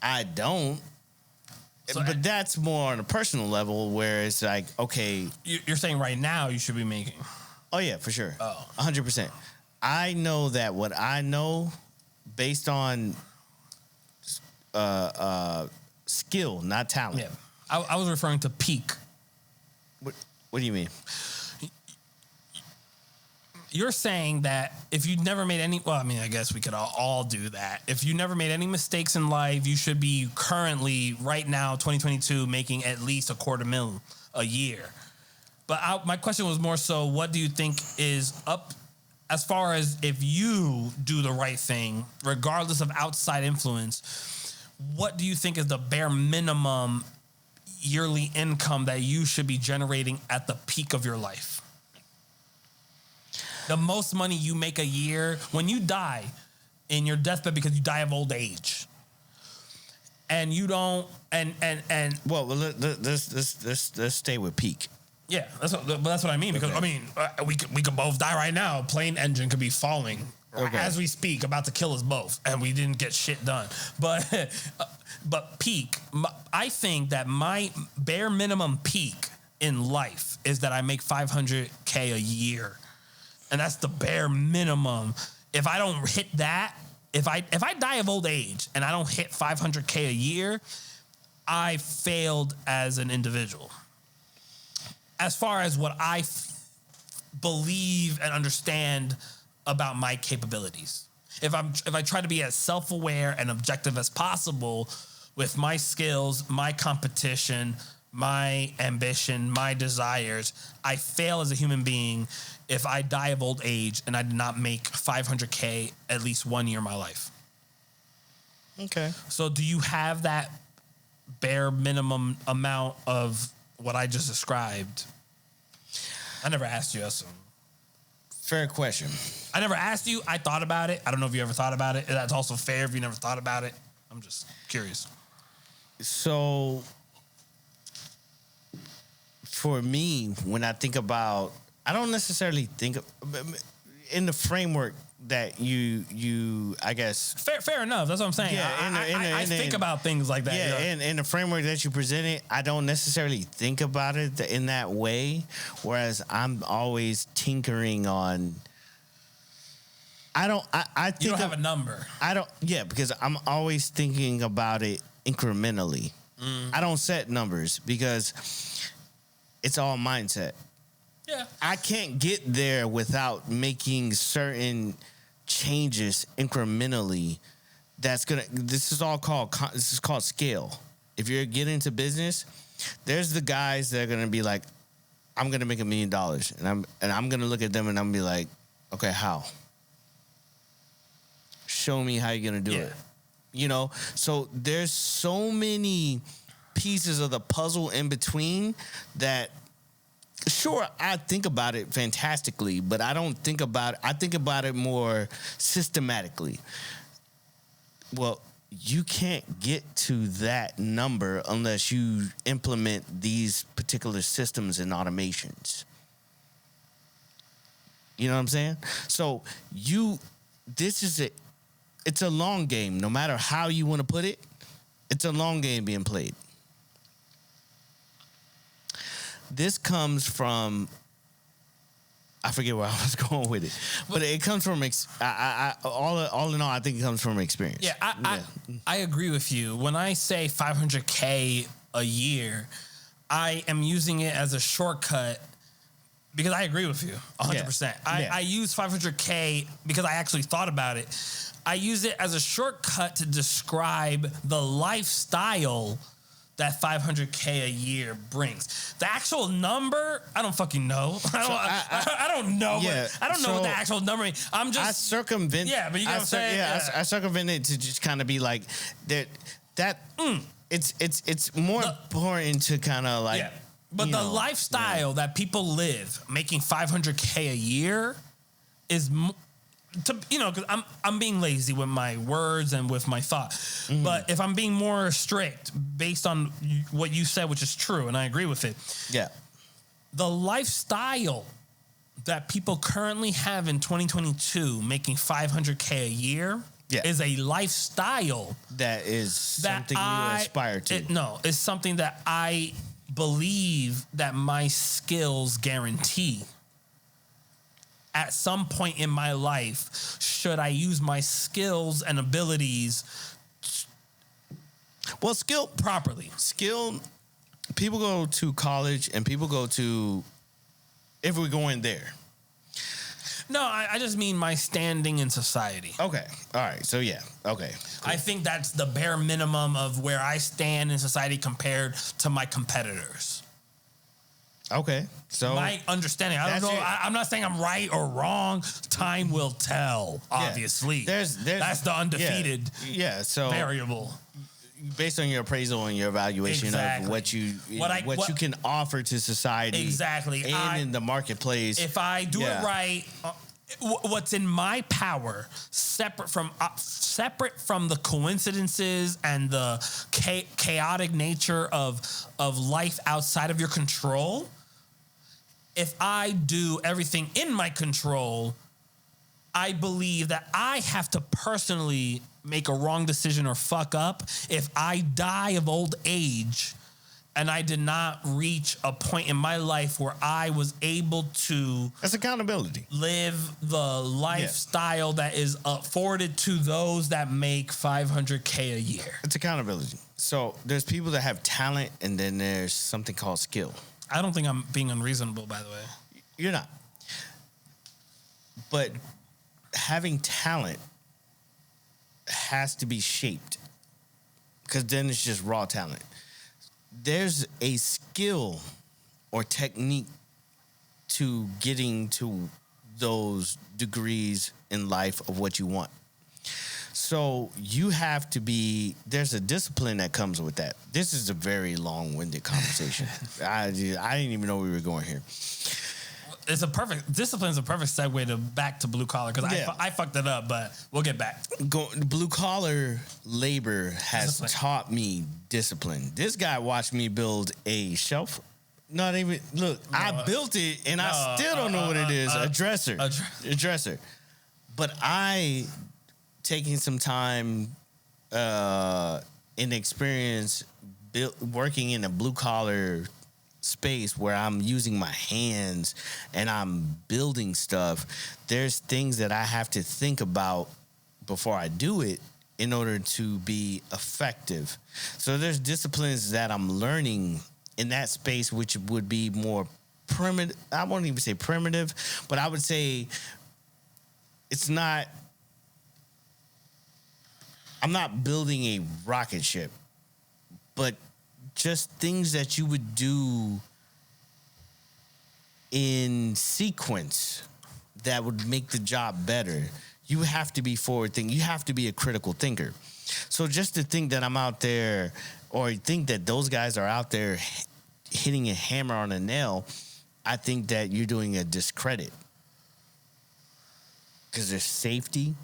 I don't. But that's more on a personal level where it's like, okay. You're saying right now you should be making. Oh, yeah, for sure. Oh. 100%. I know that what I know based on skill, not talent. Yeah. I was referring to peak. What do you mean? You're saying that if you never made any, well, I mean, I guess we could all do that. If you never made any mistakes in life, you should be currently, right now, 2022, making at least $250,000 a year. But my question was more so, what do you think is up as far as if you do the right thing, regardless of outside influence, what do you think is the bare minimum yearly income that you should be generating at the peak of your life? The most money you make a year when you die in your deathbed because you die of old age, and you don't and well, let's stay with peak. Yeah, that's what I mean. Because okay. I mean, we could both die right now. Plane engine could be falling as we speak, about to kill us both, and we didn't get shit done. But peak, I think that my bare minimum peak in life is that I make $500K a year. And that's the bare minimum. If I don't hit that, if I die of old age and I don't hit $500K a year, I failed as an individual. As far as what I believe and understand about my capabilities. If I try to be as self-aware and objective as possible with my skills, my competition, my ambition, my desires, I fail as a human being if I die of old age and I did not make $500K at least 1 year of my life. Okay. So do you have that bare minimum amount of what I just described? I never asked you. That's fair question. I never asked you. I thought about it. I don't know if you ever thought about it. That's also fair if you never thought about it. I'm just curious. So for me, when I think about, I don't necessarily think of, in the framework that you I guess. Fair enough. That's what I'm saying. Yeah, I think about things like that. Yeah, you know? in the framework that you presented, I don't necessarily think about it in that way. Whereas I'm always tinkering on. I think you don't have a number. I don't. Yeah, because I'm always thinking about it incrementally. I don't set numbers because it's all mindset. Yeah. I can't get there without making certain changes incrementally. This is called scale. If you're getting into business, there's the guys that are gonna be like, I'm gonna make $1 million, and I'm gonna look at them and I'm gonna be like, okay, how? Show me how you're gonna do it. You know, so there's so many pieces of the puzzle in between that. Sure, I think about it fantastically, but I don't think about it. I think about it more systematically. Well, you can't get to that number unless you implement these particular systems and automations. You know what I'm saying? So it's a long game. No matter how you want to put it, it's a long game being played. This comes from, I forget where I was going with it, but it comes from, all in all, I think it comes from experience. Yeah, I agree with you. When I say $500K a year, I am using it as a shortcut because I agree with you 100%. I use $500K because I actually thought about it. I use it as a shortcut to describe the lifestyle that $500K a year brings. The actual number, I don't fucking know. I don't know. Yeah, I don't know what the actual number is. I circumvent. Yeah, but you know what I'm saying? I circumvent it to just kind of be like that. it's more important to kind of like. Yeah. But the lifestyle that people live, making $500K a year, is because I'm being lazy with my words and with my thought. Mm-hmm. But if I'm being more strict based on what you said, which is true, and I agree with it. Yeah. The lifestyle that people currently have in 2022, making $500K a year, is a lifestyle that is something you aspire to. It's something that I believe that my skills guarantee. At some point in my life, should I use my skills and abilities properly? People go to college and people go to, if we're going there. No, I just mean my standing in society. Okay. All right. So, yeah. Okay. Cool. I think that's the bare minimum of where I stand in society compared to my competitors. Okay. So my understanding, I don't know. I'm not saying I'm right or wrong. Time will tell, obviously. There's that's the undefeated so variable. Based on your appraisal and your evaluation of what you can offer to society, and in the marketplace. If I do it right, what's in my power, separate from the coincidences and the chaotic nature of life outside of your control. If I do everything in my control, I believe that I have to personally make a wrong decision or fuck up if I die of old age and I did not reach a point in my life where I was able to... That's accountability. ...live the lifestyle that is afforded to those that make $500K a year. It's accountability. So there's people that have talent and then there's something called skill. I don't think I'm being unreasonable, by the way. You're not. But having talent has to be shaped, because then it's just raw talent. There's a skill or technique to getting to those degrees in life of what you want. So you have to be, there's a discipline that comes with that. This is a very long-winded conversation. I didn't even know we were going here. Discipline's a perfect segue back to blue collar, because I fucked it up, but we'll get back. Blue collar labor has taught me discipline. This guy watched me build a shelf. Not even, look, I built it and I still don't know what it is. A dresser. A dresser. But I, taking some time in experience working in a blue collar space where I'm using my hands and I'm building stuff, there's things that I have to think about before I do it in order to be effective. So there's disciplines that I'm learning in that space, which would be more primitive. I won't even say primitive, but I would say it's not, I'm not building a rocket ship, but just things that you would do in sequence that would make the job better. You have to be forward thinking. You have to be a critical thinker. So just to think that I'm out there, or think that those guys are out there hitting a hammer on a nail, I think that you're doing a discredit. Because there's safety.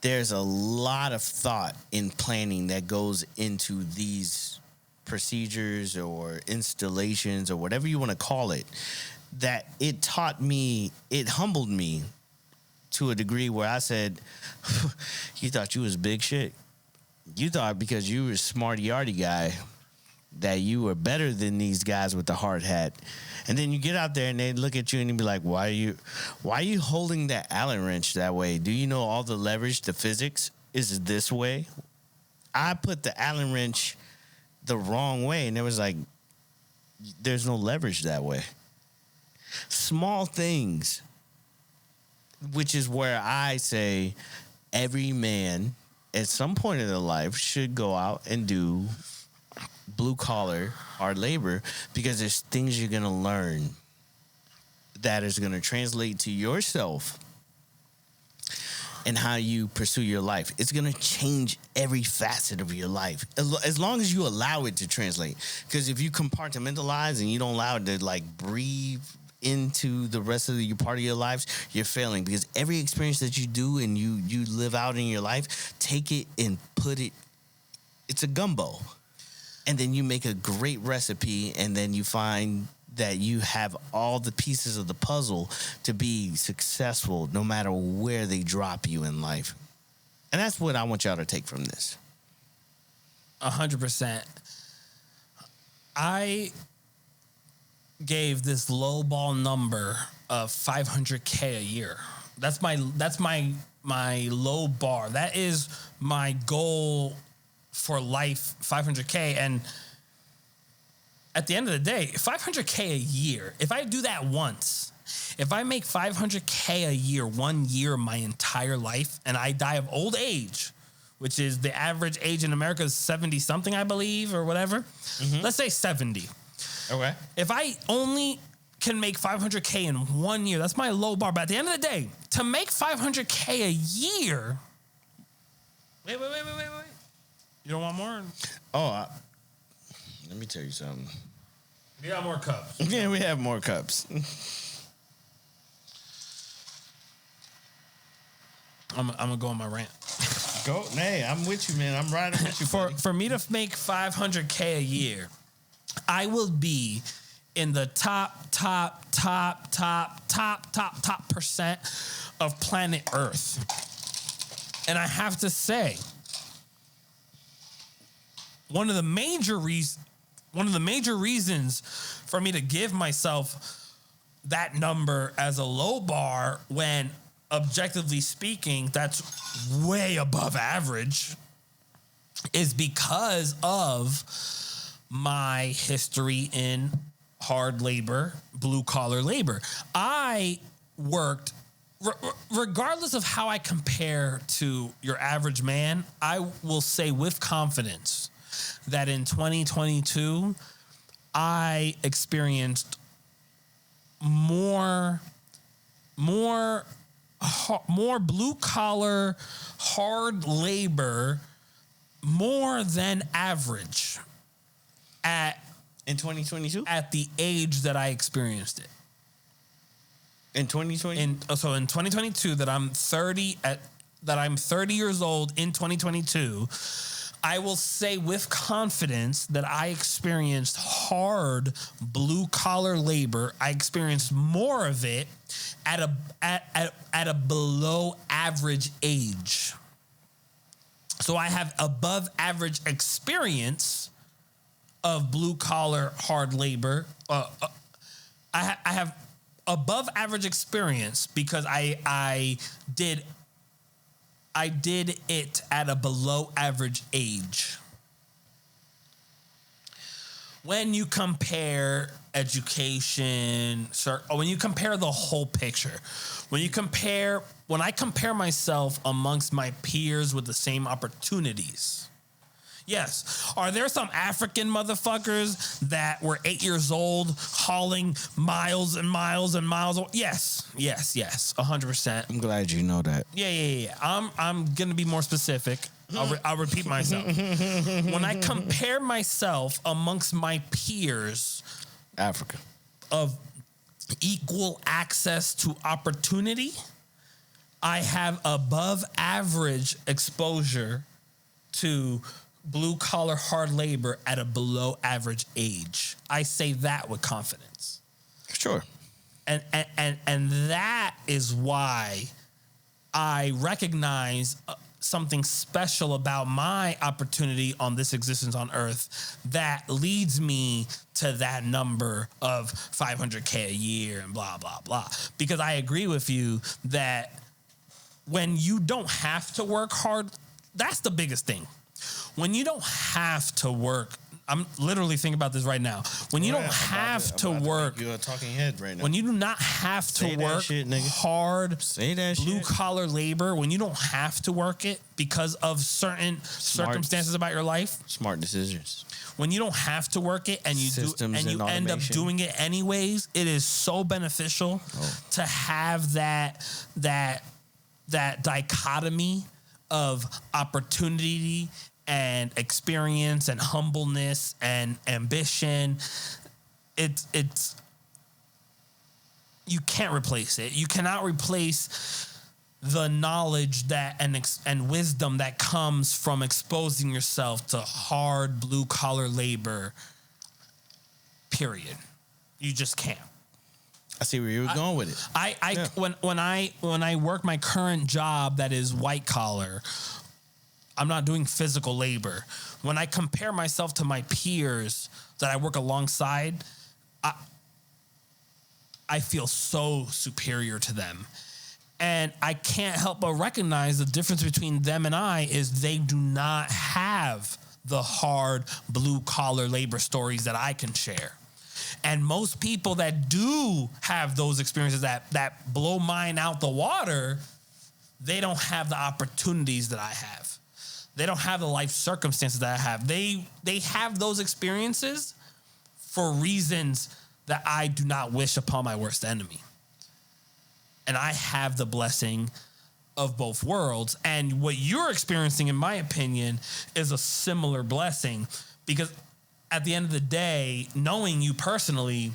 There's a lot of thought in planning that goes into these procedures or installations or whatever you want to call it, that it taught me, it humbled me to a degree where I said, you thought you was big shit. You thought because you were a smarty-arty guy that you were better than these guys with the hard hat. And then you get out there and they look at you and you be like, why are you holding that Allen wrench that way? Do you know all the leverage, the physics is this way? I put the Allen wrench the wrong way, and it was like, there's no leverage that way. Small things, which is where I say every man at some point in their life should go out and do blue collar, hard labor, because there's things you're going to learn that is going to translate to yourself and how you pursue your life. It's going to change every facet of your life as long as you allow it to translate. Because if you compartmentalize and you don't allow it to like breathe into the rest of your part of your lives, you're failing. Because every experience that you do and you live out in your life, take it and put it, it's a gumbo. And then you make a great recipe, and then you find that you have all the pieces of the puzzle to be successful no matter where they drop you in life. And that's what I want y'all to take from this. 100%. I gave this lowball number of $500K a year. That's my low bar. That is my goal for life, $500K. And at the end of the day, $500K a year, if I do that once, if I make $500K a year, 1 year my entire life, and I die of old age, which is the average age in America is 70 something, I believe, or whatever. Mm-hmm. Let's say 70. Okay. If I only can make $500K in 1 year, that's my low bar. But at the end of the day, to make $500K a year, wait. You don't want more? Oh, let me tell you something. We got more cups. Yeah, we have more cups. I'm gonna go on my rant. Go, hey, I'm with you, man. I'm riding with you. For me to make $500K a year, I will be in the top percent of planet Earth. And I have to say, one of the major reasons for me to give myself that number as a low bar, when objectively speaking, that's way above average, is because of my history in hard labor, blue collar labor. I worked, regardless of how I compare to your average man, I will say with confidence that in 2022, I experienced more blue collar, hard labor, more than average in 2022 at the age that I experienced it. In 2020, so in 2022, that I'm 30 years old in 2022. I will say with confidence that I experienced hard blue collar labor. I experienced more of it at a below average age. So I have above average experience of blue collar hard labor. I have above average experience because I did it at a below average age. When you compare education, when you compare the whole picture, when I compare myself amongst my peers with the same opportunities, yes. Are there some African motherfuckers that were 8 years old hauling miles and miles and miles? Yes, 100%. I'm glad you know that. Yeah. I'm gonna be more specific. I'll repeat myself. When I compare myself amongst my peers, Africa, of equal access to opportunity, I have above average exposure to blue collar hard labor at a below average age. I say that with confidence. Sure. And that is why I recognize something special about my opportunity on this existence on Earth that leads me to that number of $500K a year and blah, blah, blah. Because I agree with you that when you don't have to work hard, that's the biggest thing. When you don't have to work, I'm literally thinking about this right now. When you don't have to work, you're a talking head right now. When you do not have to work hard, blue collar labor, when you don't have to work it because of certain circumstances about your life, smart decisions. When you don't have to work it and you end up doing it anyways, it is so beneficial to have that that dichotomy of opportunity and experience and humbleness and ambition, it's you can't replace it. You cannot replace the knowledge that and wisdom that comes from exposing yourself to hard blue collar labor. Period. You just can't. I see where you were going with it. When I work my current job that is white collar, I'm not doing physical labor. When I compare myself to my peers that I work alongside, I feel so superior to them. And I can't help but recognize the difference between them and I is they do not have the hard blue collar labor stories that I can share. And most people that do have those experiences that blow mine out the water, they don't have the opportunities that I have. They don't have the life circumstances that I have. They have those experiences for reasons that I do not wish upon my worst enemy. And I have the blessing of both worlds. And what you're experiencing, in my opinion, is a similar blessing, because at the end of the day, knowing you personally,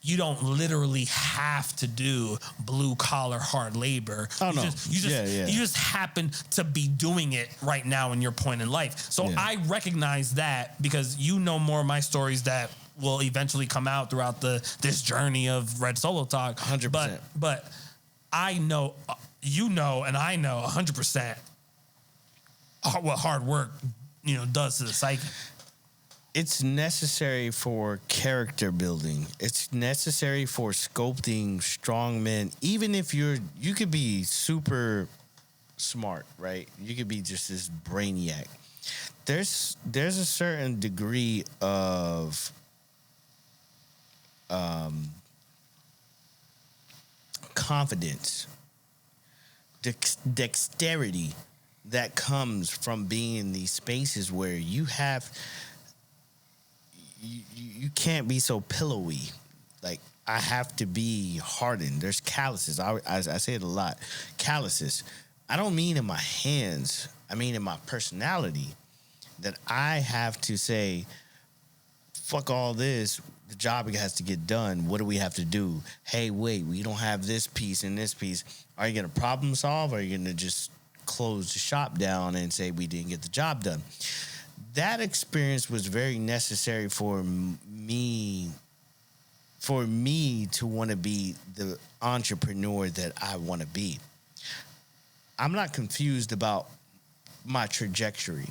you don't literally have to do blue collar hard labor. Oh, no. You just happen to be doing it right now in your point in life. So I recognize that because you know more of my stories that will eventually come out throughout this journey of Red Solo Talk. 100%. But I know, you know, and I know 100% what hard work, does to the psyche. It's necessary for character building. It's necessary for sculpting strong men. Even if you could be super smart, right? You could be just this brainiac. There's a certain degree of confidence, dexterity that comes from being in these spaces where you can't be so pillowy. Like, I have to be hardened. There's calluses. I say it a lot. Calluses. I don't mean in my hands. I mean in my personality, that I have to say, fuck all this. The job has to get done. What do we have to do? Hey, wait, we don't have this piece and this piece. Are you going to problem solve, or are you going to just close the shop down and say we didn't get the job done? That experience was very necessary for me to want to be the entrepreneur that I want to be. I'm not confused about my trajectory.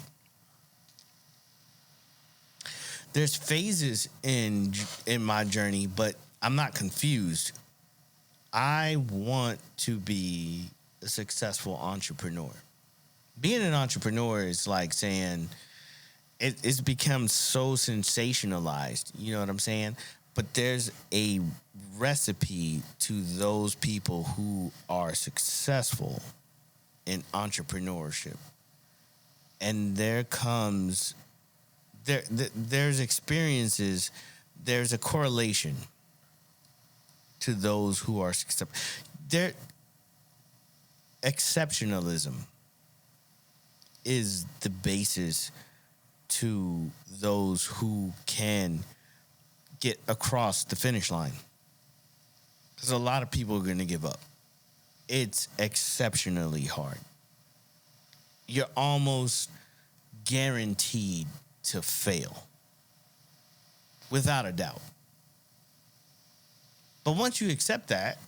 There's phases in my journey, but I'm not confused. I want to be a successful entrepreneur. Being an entrepreneur is like saying, it's become so sensationalized. You know what I'm saying? But there's a recipe to those people who are successful in entrepreneurship. And there's experiences, there's a correlation to those who are successful. Exceptionalism is the basis to those who can get across the finish line. Because a lot of people are going to give up. It's exceptionally hard. You're almost guaranteed to fail, without a doubt. But once you accept that,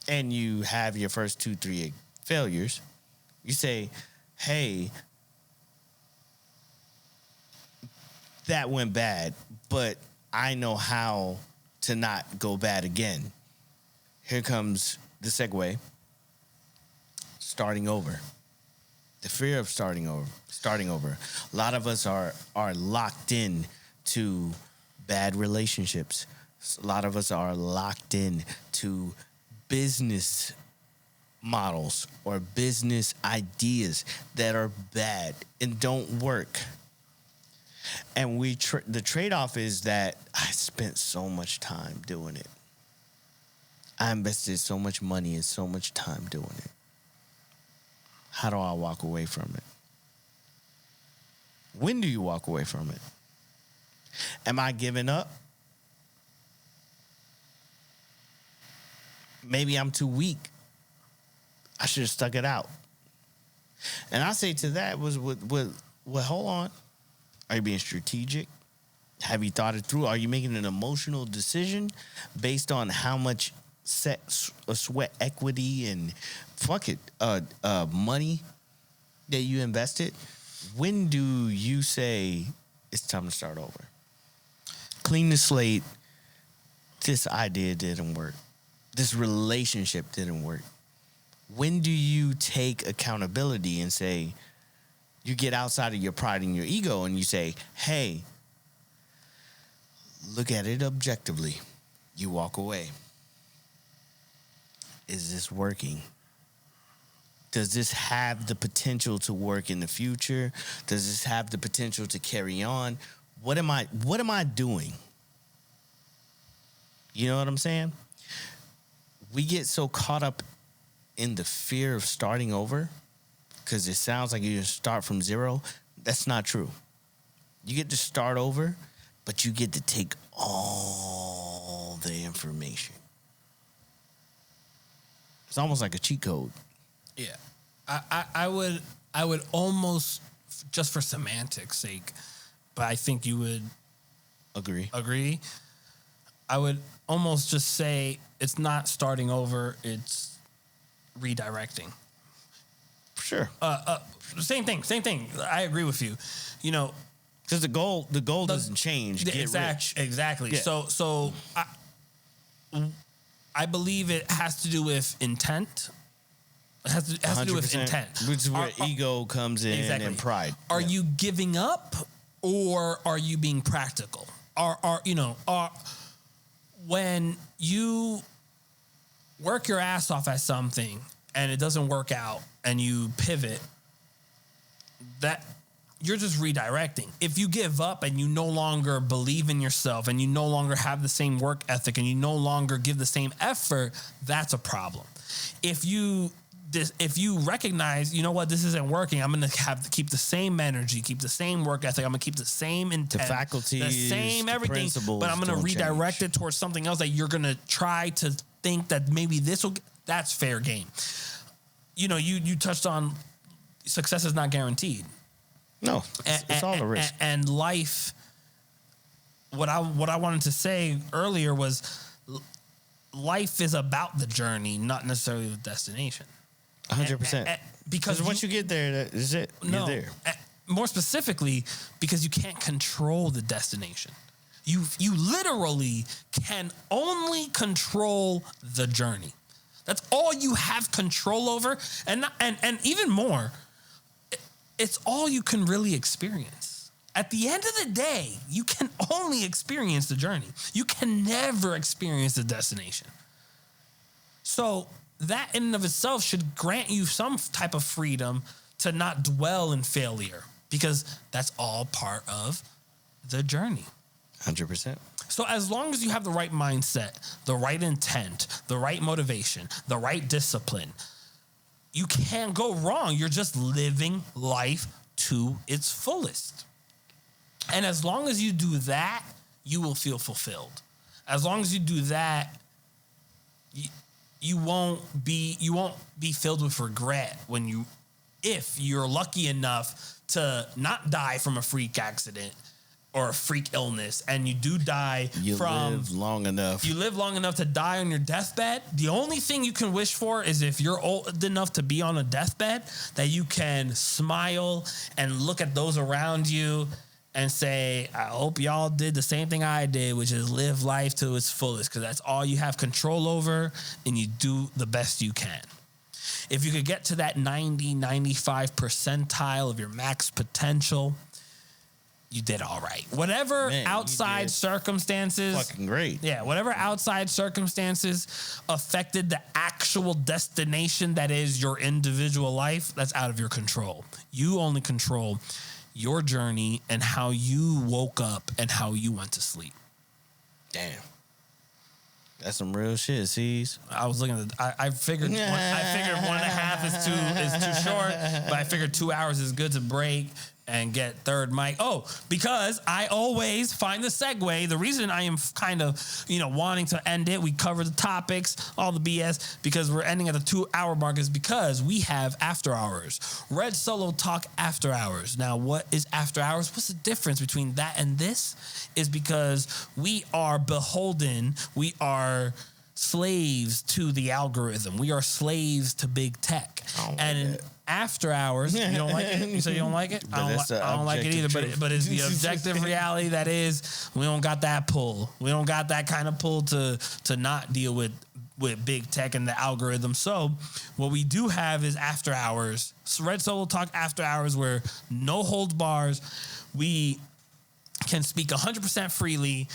and you have your first 2-3 failures, you say, hey, that went bad, but I know how to not go bad again. Here comes the segue. Starting over. The fear of starting over. A lot of us are locked in to bad relationships. A lot of us are locked in to business models or business ideas that are bad and don't work. And the trade-off is that I spent so much time doing it. I invested so much money and so much time doing it. How do I walk away from it? When do you walk away from it? Am I giving up? Maybe I'm too weak. I should have stuck it out. And I say to that was, hold on. Are you being strategic? Have you thought it through? Are you making an emotional decision based on how much sweat equity and money that you invested? When do you say it's time to start over? Clean the slate. This idea didn't work. This relationship didn't work. When do you take accountability and say, you get outside of your pride and your ego and you say, hey, look at it objectively. You walk away. Is this working? Does this have the potential to work in the future? Does this have the potential to carry on? What am I doing? You know what I'm saying? We get so caught up in the fear of starting over because it sounds like you just start from zero. That's not true. You get to start over, but you get to take all the information. It's almost like a cheat code. Yeah. I would almost, just for semantics sake, but I think you would agree. I would almost just say it's not starting over, it's redirecting. Sure. Same thing. I agree with you. You know, because the goal doesn't change. Get rich. Exactly. Yeah. So I believe it has to do with intent. It has to do with intent. Which is where ego comes in and pride. Are you giving up or are you being practical? When you work your ass off at something and it doesn't work out and you pivot, that you're just redirecting. If you give up and you no longer believe in yourself and you no longer have the same work ethic and you no longer give the same effort, that's a problem. If you recognize, you know what, this isn't working, I'm going to have to keep the same energy, keep the same work ethic, I'm going to keep the same intent, the faculties, the same everything, but I'm going to redirect it towards something else that you're going to try to think that maybe this will, that's fair game. You know, you touched on success is not guaranteed. No, it's all a risk. And life, what I wanted to say earlier was life is about the journey, not necessarily the destination. 100%. Because once you get there, that is it. You're there. More specifically, because you can't control the destination. You literally can only control the journey. That's all you have control over, and even more, it's all you can really experience. At the end of the day, you can only experience the journey. You can never experience the destination. So that in and of itself should grant you some type of freedom to not dwell in failure, because that's all part of the journey. 100%. So as long as you have the right mindset, the right intent, the right motivation, the right discipline, you can't go wrong. You're just living life to its fullest. And as long as you do that, you will feel fulfilled. As long as you do that, you won't be filled with regret if you're lucky enough to not die from a freak accident or a freak illness, and you do die you live long enough to die on your deathbed. The only thing you can wish for is if you're old enough to be on a deathbed, that you can smile and look at those around you and say, I hope y'all did the same thing I did, which is live life to its fullest, because that's all you have control over, and you do the best you can. If you could get to that 90-95 percentile of your max potential, you did all right. Whatever outside circumstances, fucking great. Yeah, whatever outside circumstances affected the actual destination that is your individual life, that's out of your control. You only control your journey and how you woke up and how you went to sleep. Damn. That's some real shit, sees. I was looking at. I figured. I figured 1.5 is too short, but I figured 2 hours is good to break and get third mic. Oh, because I always find the segue. The reason I am kind of wanting to end it. We cover the topics, all the BS, because we're ending at the 2 hour mark. Is because we have after hours. Red Solo Talk after hours. Now, what is after hours? What's the difference between that and this? Is because we are beholden. We are slaves to the algorithm. We are slaves to big tech. And after hours, you don't like it? You say you don't like it? I don't like it either, but it's the objective reality that is we don't got that pull. We don't got that kind of pull to not deal with big tech and the algorithm. So what we do have is after hours. Red Solo Talk after hours, where no holds bars. We can speak 100% freely.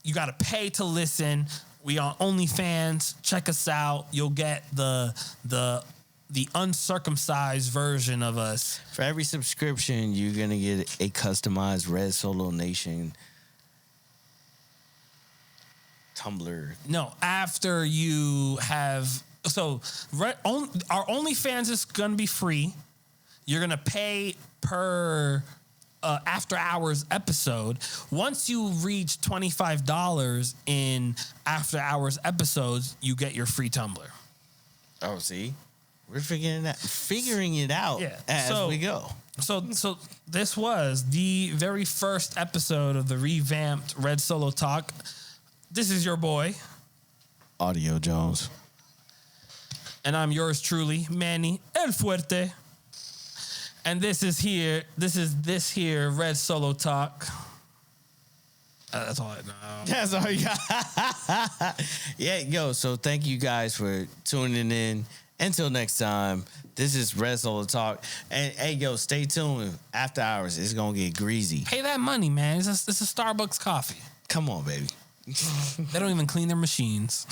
You got to pay to listen. We on OnlyFans. Check us out. You'll get the uncircumcised version of us. For every subscription, you're gonna get a customized Red Solo Nation Tumblr. No, after you have our OnlyFans is gonna be free. You're gonna pay per after hours episode. Once you reach $25 in after hours episodes, you get your free Tumblr. Oh, see, we're figuring it out as we go. So this was the very first episode of the revamped Red Solo Talk. This is your boy, Audio Jones, and I'm yours truly, Manny El Fuerte. And this is here, Red Solo Talk. That's all I know. That's all you got. Yeah, yo, so thank you guys for tuning in. Until next time, this is Red Solo Talk. And hey, yo, stay tuned. After hours, it's going to get greasy. Pay that money, man. It's a Starbucks coffee. Come on, baby. They don't even clean their machines.